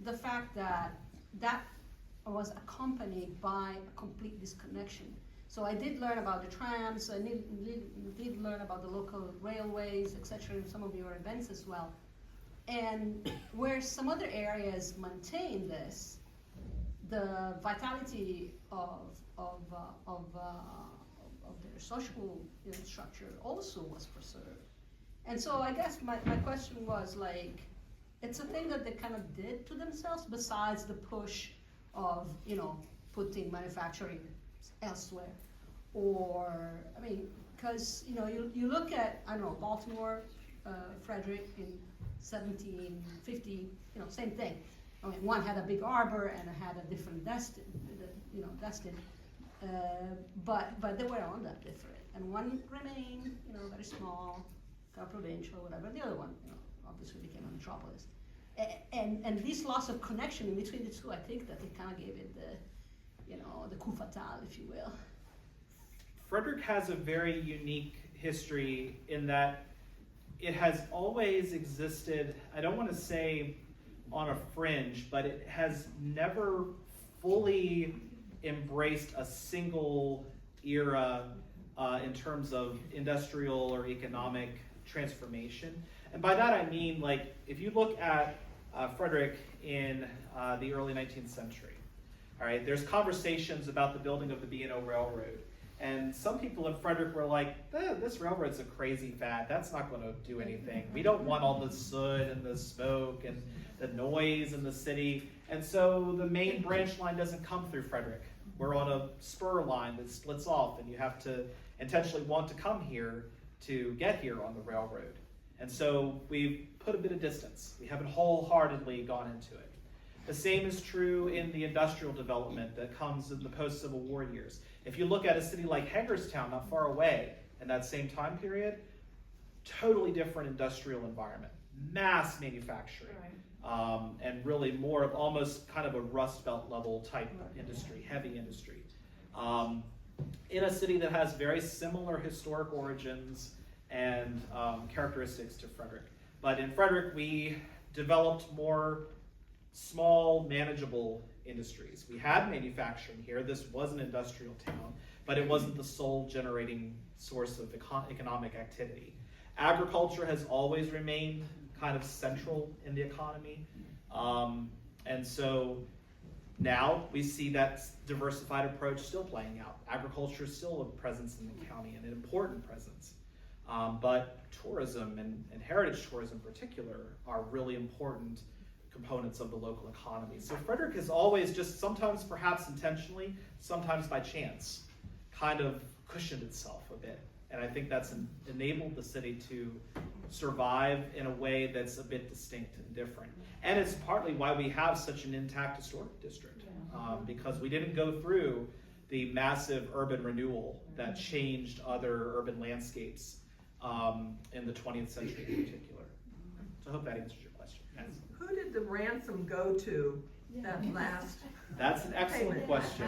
the fact that was accompanied by a complete disconnection. So I did learn about the trams, I did learn about the local railways, etc., in some of your events as well. And where some other areas maintain this, the vitality of their social structure also was preserved. And so I guess my question was like, it's a thing that they kind of did to themselves besides the push of, putting manufacturing elsewhere. Or, I mean, because, you look at, I don't know, Baltimore, Frederick in 1750, same thing. I mean, one had a big arbor and it had a different destin, but they were all that different. And one remained, very small, kind of provincial, whatever. The other one, obviously became a metropolis. And this loss of connection in between the two, I think that it kind of gave it the coup fatal, if you will. Frederick has a very unique history in that it has always existed, I don't want to say on a fringe, but it has never fully embraced a single era in terms of industrial or economic transformation. And by that I mean, like, if you look at Frederick in the early 19th century, all right, there's conversations about the building of the B&O Railroad. And some people in Frederick were like, this railroad's a crazy fad. That's not going to do anything. We don't want all the soot and the smoke and the noise in the city. And so the main branch line doesn't come through Frederick. We're on a spur line that splits off, and you have to intentionally want to come here to get here on the railroad. And so we've put a bit of distance. We haven't wholeheartedly gone into it. The same is true in the industrial development that comes in the post-Civil War years. If you look at a city like Hagerstown, not far away, in that same time period, totally different industrial environment, mass manufacturing, and really more of almost kind of a Rust Belt level type industry, heavy industry. In a city that has very similar historic origins and characteristics to Frederick. But in Frederick, we developed more small, manageable industries. We had manufacturing here. This was an industrial town, but it wasn't the sole generating source of economic activity. Agriculture has always remained kind of central in the economy. And so now we see that diversified approach still playing out. Agriculture is still a presence in the county, and an important presence. But tourism and heritage tourism in particular are really important components of the local economy. So Frederick has always, just sometimes perhaps intentionally, sometimes by chance, kind of cushioned itself a bit. And I think that's enabled the city to survive in a way that's a bit distinct and different. And it's partly why we have such an intact historic district, because we didn't go through the massive urban renewal that changed other urban landscapes in the 20th century in particular. So I hope that answers your question. Yes. Who did the ransom go to that last? That's an excellent question.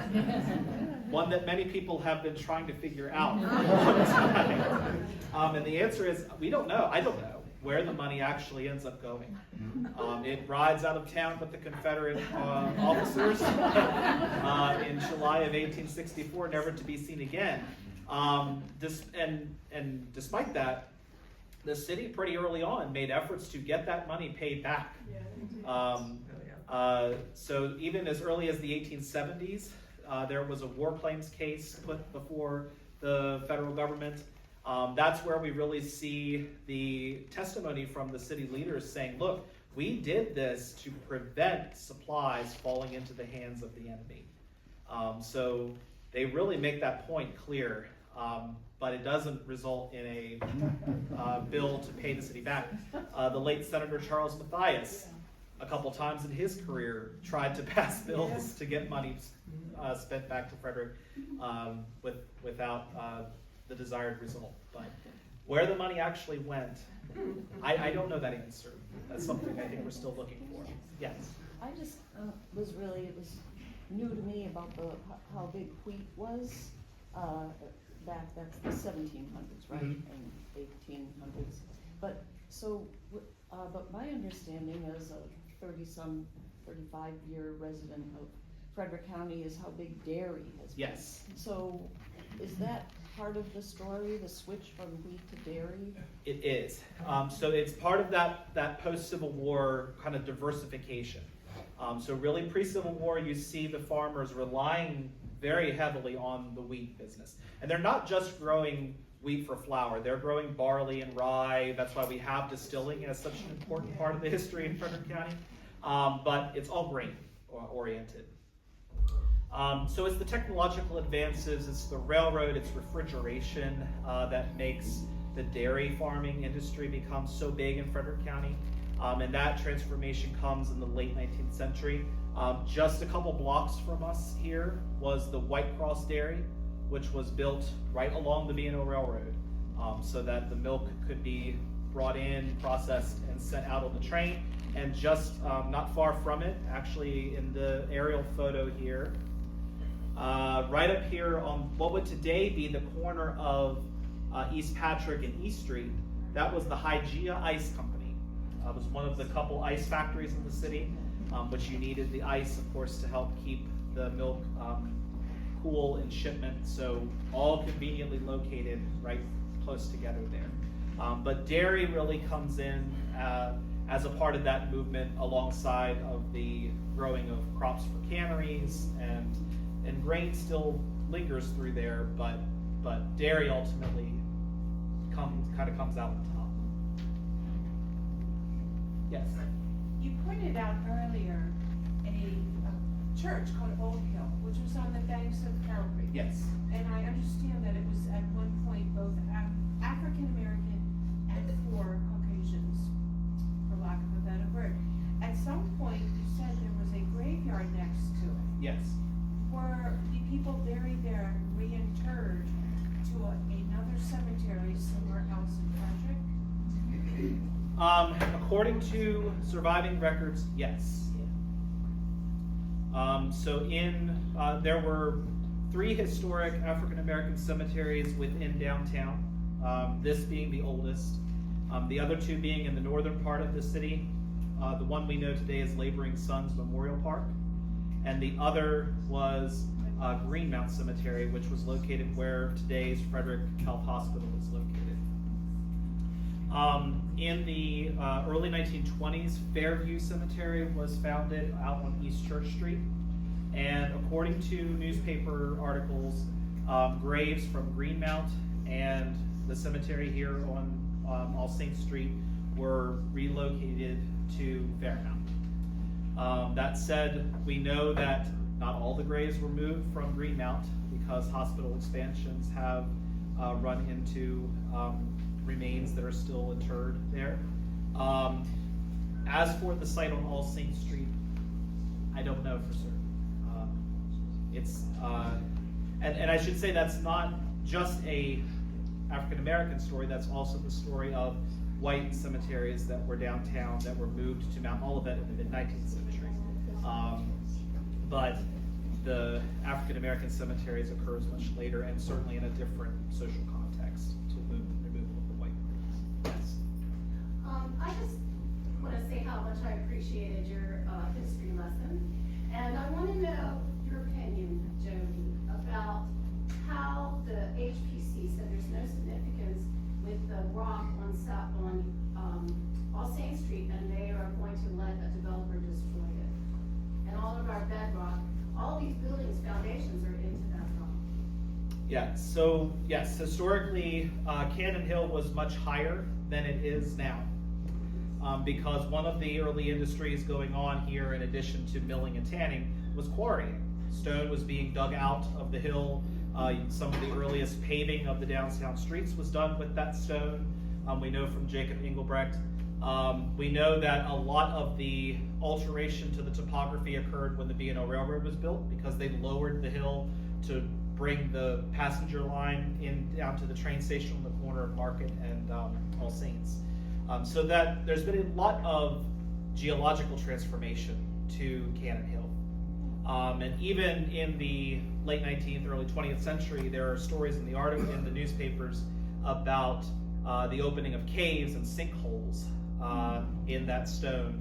One that many people have been trying to figure out for a long time. And the answer is, we don't know. I don't know where the money actually ends up going. It rides out of town with the Confederate officers in July of 1864, never to be seen again. And despite that, the city pretty early on made efforts to get that money paid back. So even as early as the 1870s, there was a war claims case put before the federal government. That's where we really see the testimony from the city leaders saying, look, we did this to prevent supplies falling into the hands of the enemy. So they really make that point clear. But it doesn't result in a bill to pay the city back. The late Senator Charles Mathias, a couple times in his career, tried to pass bills to get money spent back to Frederick without the desired result. But where the money actually went, I don't know that answer. That's something I think we're still looking for. Yes? I just it was new to me about how big wheat was. That's the 1700s, right, and 1800s. But my understanding as a 35-year resident of Frederick County is how big dairy has been. Yes. So is that part of the story, the switch from wheat to dairy? It is. So it's part of that post-Civil War kind of diversification. So really pre-Civil War, you see the farmers relying very heavily on the wheat business. And they're not just growing wheat for flour, they're growing barley and rye. That's why we have distilling as such an important part of the history in Frederick County. But it's all grain oriented. So it's the technological advances, it's the railroad, it's refrigeration that makes the dairy farming industry become so big in Frederick County. And that transformation comes in the late 19th century. Just a couple blocks from us here was the White Cross Dairy, which was built right along the B&O Railroad, so that the milk could be brought in, processed, and sent out on the train. And just not far from it, actually in the aerial photo here, right up here on what would today be the corner of East Patrick and East Street, that was the Hygeia Ice Company. It was one of the couple ice factories in the city, which you needed the ice, of course, to help keep the milk cool in shipment, so all conveniently located right close together there. But dairy really comes in as a part of that movement alongside of the growing of crops for canneries, and grain still lingers through there, but dairy ultimately kind of comes out on top. Yes? You pointed out earlier a church called Old Hill, which was on the banks of Carroll Street. Yes. And I understand that it was at one point both African American and for Caucasians, for lack of a better word. At some point, you said there was a graveyard next to it. Yes. Were the people buried there and reinterred to another cemetery somewhere else in Frederick? According to surviving records, yes. There were 3 historic African American cemeteries within downtown, this being the oldest, the other 2 being in the northern part of the city. The one we know today is Laboring Sons Memorial Park, and the other was Greenmount Cemetery, which was located where today's Frederick Health Hospital is located. In the early 1920s, Fairview Cemetery was founded out on East Church Street, and according to newspaper articles, graves from Greenmount and the cemetery here on All Saints Street were relocated to Fairmount. That said, we know that not all the graves were moved from Greenmount because hospital expansions have run into remains that are still interred there. As for the site on All Saints Street, I don't know for certain. And I should say that's not just a African American story, that's also the story of white cemeteries that were downtown that were moved to Mount Olivet in the mid-19th century. But the African American cemeteries occurs much later and certainly in a different social context to the removal of the white graves. Yes? I just want to say how much I appreciated your history lesson. And I want to know your opinion, Jody, about how the HPC said there's no significance with the rock on All Saints Street, and they are going to let a developer destroy it. And all of our bedrock, all these buildings' foundations are into that rock. Yeah, so yes, historically, Cannon Hill was much higher than it is now. Because one of the early industries going on here, in addition to milling and tanning, was quarrying. Stone was being dug out of the hill. Some of the earliest paving of the downtown streets was done with that stone. We know from Jacob Engelbrecht. We know that a lot of the alteration to the topography occurred when the B&O Railroad was built, because they lowered the hill to bring the passenger line in down to the train station on the corner of Market and All Saints. So that there's been a lot of geological transformation to Cannon Hill. And even in the late 19th, early 20th century, there are stories in the newspapers about the opening of caves and sinkholes in that stone,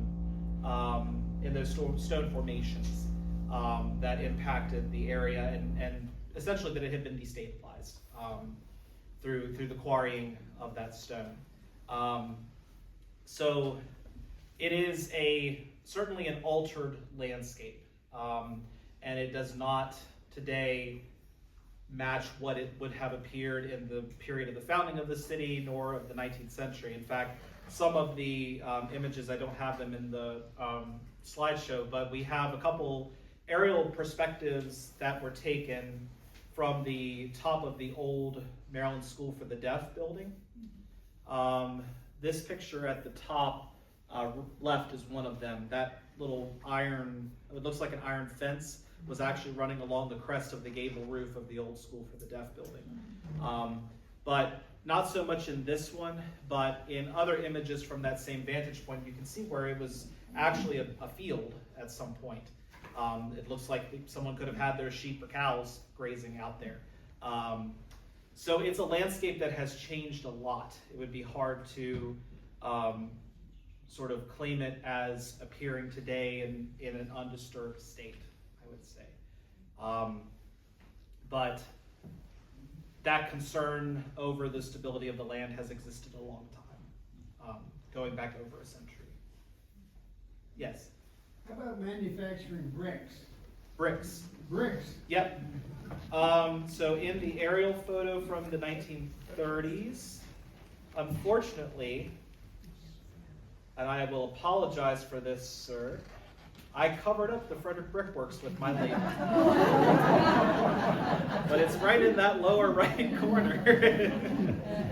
in those stone formations. that impacted the area, and essentially that it had been destabilized through the quarrying of that stone. So it is certainly an altered landscape, and it does not today match what it would have appeared in the period of the founding of the city, nor of the 19th century. In fact, some of the images, I don't have them in the slideshow, but we have a couple aerial perspectives that were taken from the top of the old Maryland School for the Deaf building. This picture at the top left is one of them. That little iron, it looks like an iron fence, was actually running along the crest of the gable roof of the old School for the Deaf building. But not so much in this one, but in other images from that same vantage point, you can see where it was actually a field at some point. It looks like someone could have had their sheep or cows grazing out there. So it's a landscape that has changed a lot. It would be hard to sort of claim it as appearing today in an undisturbed state, I would say. But that concern over the stability of the land has existed a long time, going back over a century. Yes? How about manufacturing bricks? Bricks. Bricks? Yep. So in the aerial photo from the 1930s, unfortunately, and I will apologize for this, sir, I covered up the Frederick Brickworks with my label. But it's right in that lower right corner,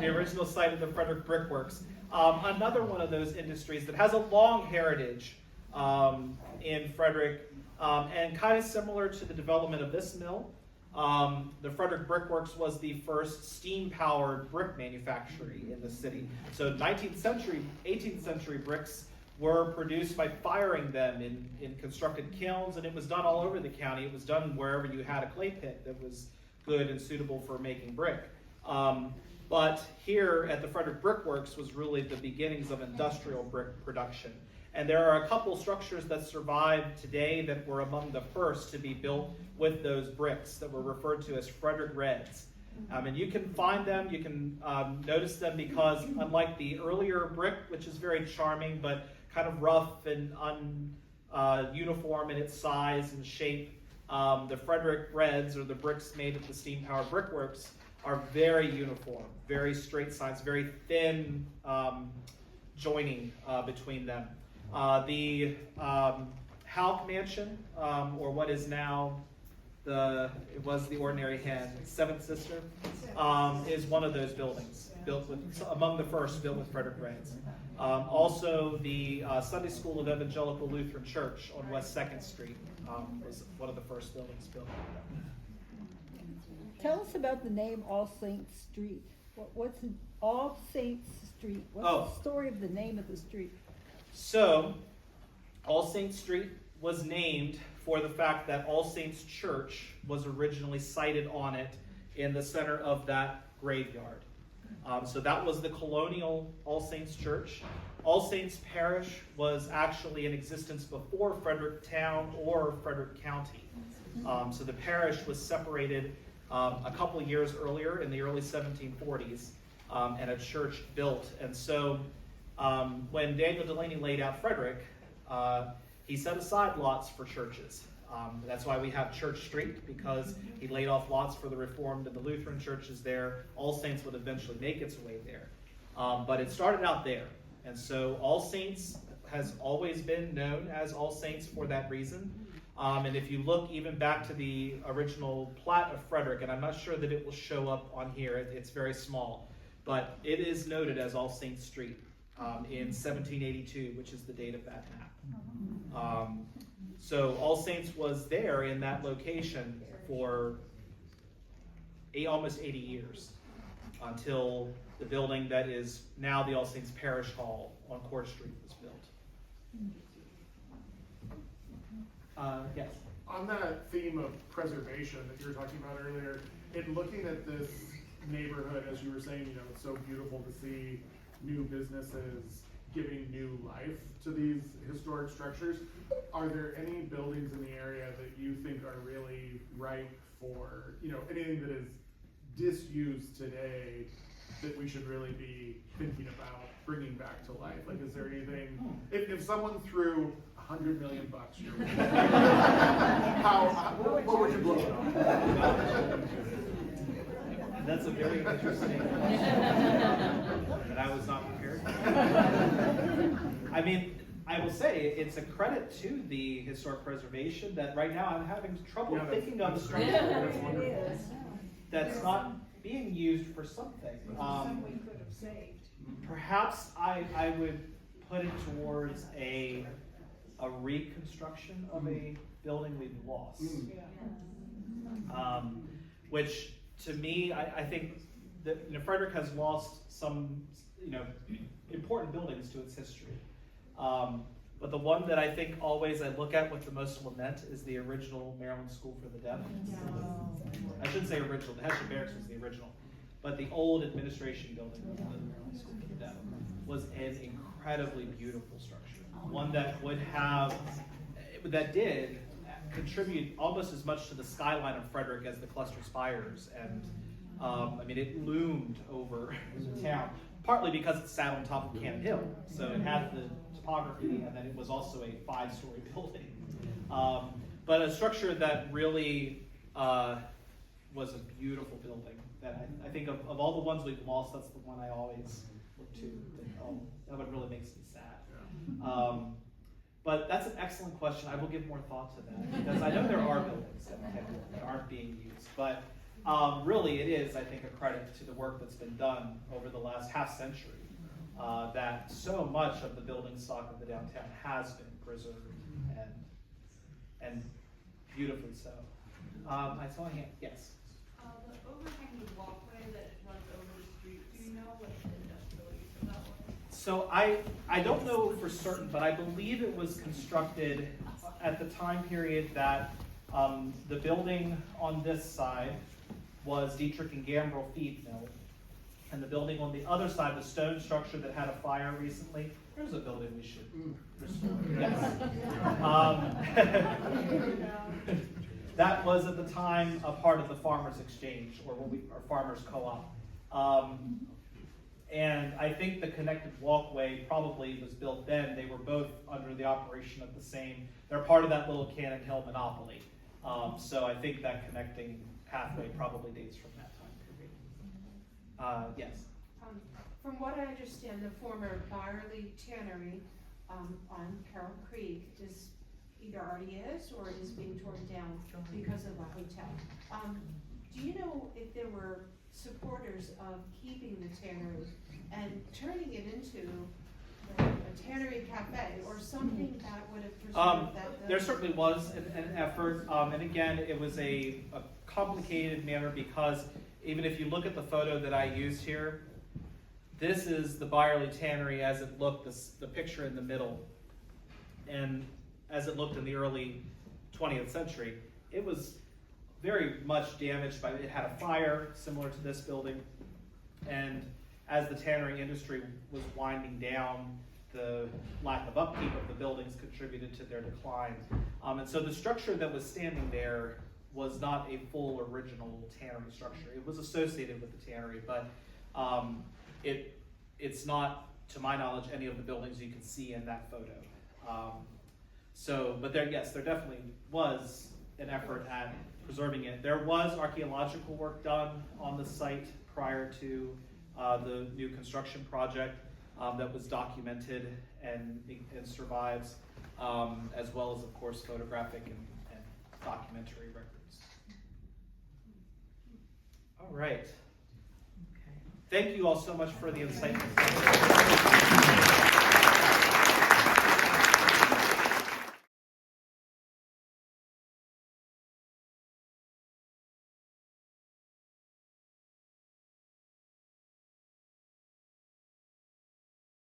the original site of the Frederick Brickworks. Another one of those industries that has a long heritage in Frederick, and kind of similar to the development of this mill. The Frederick Brickworks was the first steam-powered brick manufactory in the city. So 19th century, 18th century bricks were produced by firing them in constructed kilns, and it was done all over the county. It was done wherever you had a clay pit that was good and suitable for making brick. But here at the Frederick Brickworks was really the beginnings of industrial brick production. And there are a couple structures that survive today that were among the first to be built with those bricks that were referred to as Frederick Reds. And you can find them, you can notice them because unlike the earlier brick, which is very charming but kind of rough and uniform in its size and shape, the Frederick Reds, or the bricks made at the steam-powered brickworks, are very uniform, very straight sides, very thin joining between them. The Halk Mansion, or what is now it was the Ordinary Hen, Seventh Sister, is one of those buildings, among the first built with Frederick Reds. Also, the Sunday School of Evangelical Lutheran Church on West 2nd Street was one of the first buildings built. Tell us about the name All Saints Street. What's All Saints Street? What's the story of the name of the street? So, All Saints Street was named for the fact that All Saints Church was originally sited on it in the center of that graveyard. So that was the colonial All Saints Church. All Saints Parish was actually in existence before Frederick Town or Frederick County. So the parish was separated a couple of years earlier in the early 1740s, and a church built. And so when Daniel Delaney laid out Frederick, he set aside lots for churches. That's why we have Church Street, because he laid off lots for the Reformed and the Lutheran churches there. All Saints would eventually make its way there. But it started out there. And so All Saints has always been known as All Saints for that reason. And if you look even back to the original plat of Frederick, and I'm not sure that it will show up on here, it's very small, but it is noted as All Saints Street in 1782, which is the date of that map. So All Saints was there in that location for almost 80 years until the building that is now the All Saints Parish Hall on Court Street was built. Yes? On that theme of preservation that you were talking about earlier, in looking at this neighborhood, as you were saying, it's so beautiful to see new businesses giving new life to these historic structures. Are there any buildings in the area that you think are really ripe for, anything that is disused today that we should really be thinking about bringing back to life? Like, is there anything, if someone threw $100 million your way, what would you blow it on? That's a very interesting that I was not prepared for. I mean, I will say it's a credit to the historic preservation that right now I'm having trouble thinking of a structure that's not being used for something. Some we could have saved. Perhaps I would put it towards a reconstruction of a building we've lost. Which to me, I think that Frederick has lost some important buildings to its history. But the one that I think always I look at with the most lament is the original Maryland School for the Deaf. I shouldn't say original, the Hessian Barracks was the original. But the old administration building of the Maryland School for the Deaf was an incredibly beautiful structure. One that did contribute almost as much to the skyline of Frederick as the cluster spires. And it loomed over the town, partly because it sat on top of Cannon Hill. So it had the topography, and then it was also a 5-story building. But a structure that really was a beautiful building. That I think of all the ones we've lost, that's the one I always look to. Think, oh, that one really makes me sad. But that's an excellent question. I will give more thought to that because I know there are buildings that aren't being used. But really, it is, I think, a credit to the work that's been done over the last half century. That so much of the building stock of the downtown has been preserved and beautifully so. I saw a hand. Yes. The overhanging walkway that runs over the street, do you know what the industrial use of that was? So I don't know for certain, but I believe it was constructed at the time period that the building on this side was Dietrich and Gambrill feed mill. And the building on the other side, the stone structure that had a fire recently, there's a building we should restore. Yes. That was at the time a part of the Farmers Exchange, or Farmers Co-op. And I think the connected walkway probably was built then. They were both under the operation of the same, they're part of that little Cannon Hill monopoly. So I think that connecting pathway probably dates from that time period. Yes? From what I understand, the former Byerly Tannery on Carroll Creek is either already is or is being torn down because of a hotel. Do you know if there were supporters of keeping the tannery and turning it into a tannery cafe or something that would have preserved that building? There certainly was an effort, and again, it was a complicated manner because even if you look at the photo that I used here, this is the Byerly Tannery as it looked, the picture in the middle, and as it looked in the early 20th century. It was very much damaged by, it had a fire similar to this building, and as the tannery industry was winding down, the lack of upkeep of the buildings contributed to their decline. And so the structure that was standing there was not a full original tannery structure. It was associated with the tannery, but it's not, to my knowledge, any of the buildings you can see in that photo. But there definitely was an effort at preserving it. There was archaeological work done on the site prior to the new construction project that was documented and survives, as well as, of course, photographic and documentary records. All right. Thank you all so much for the insightful.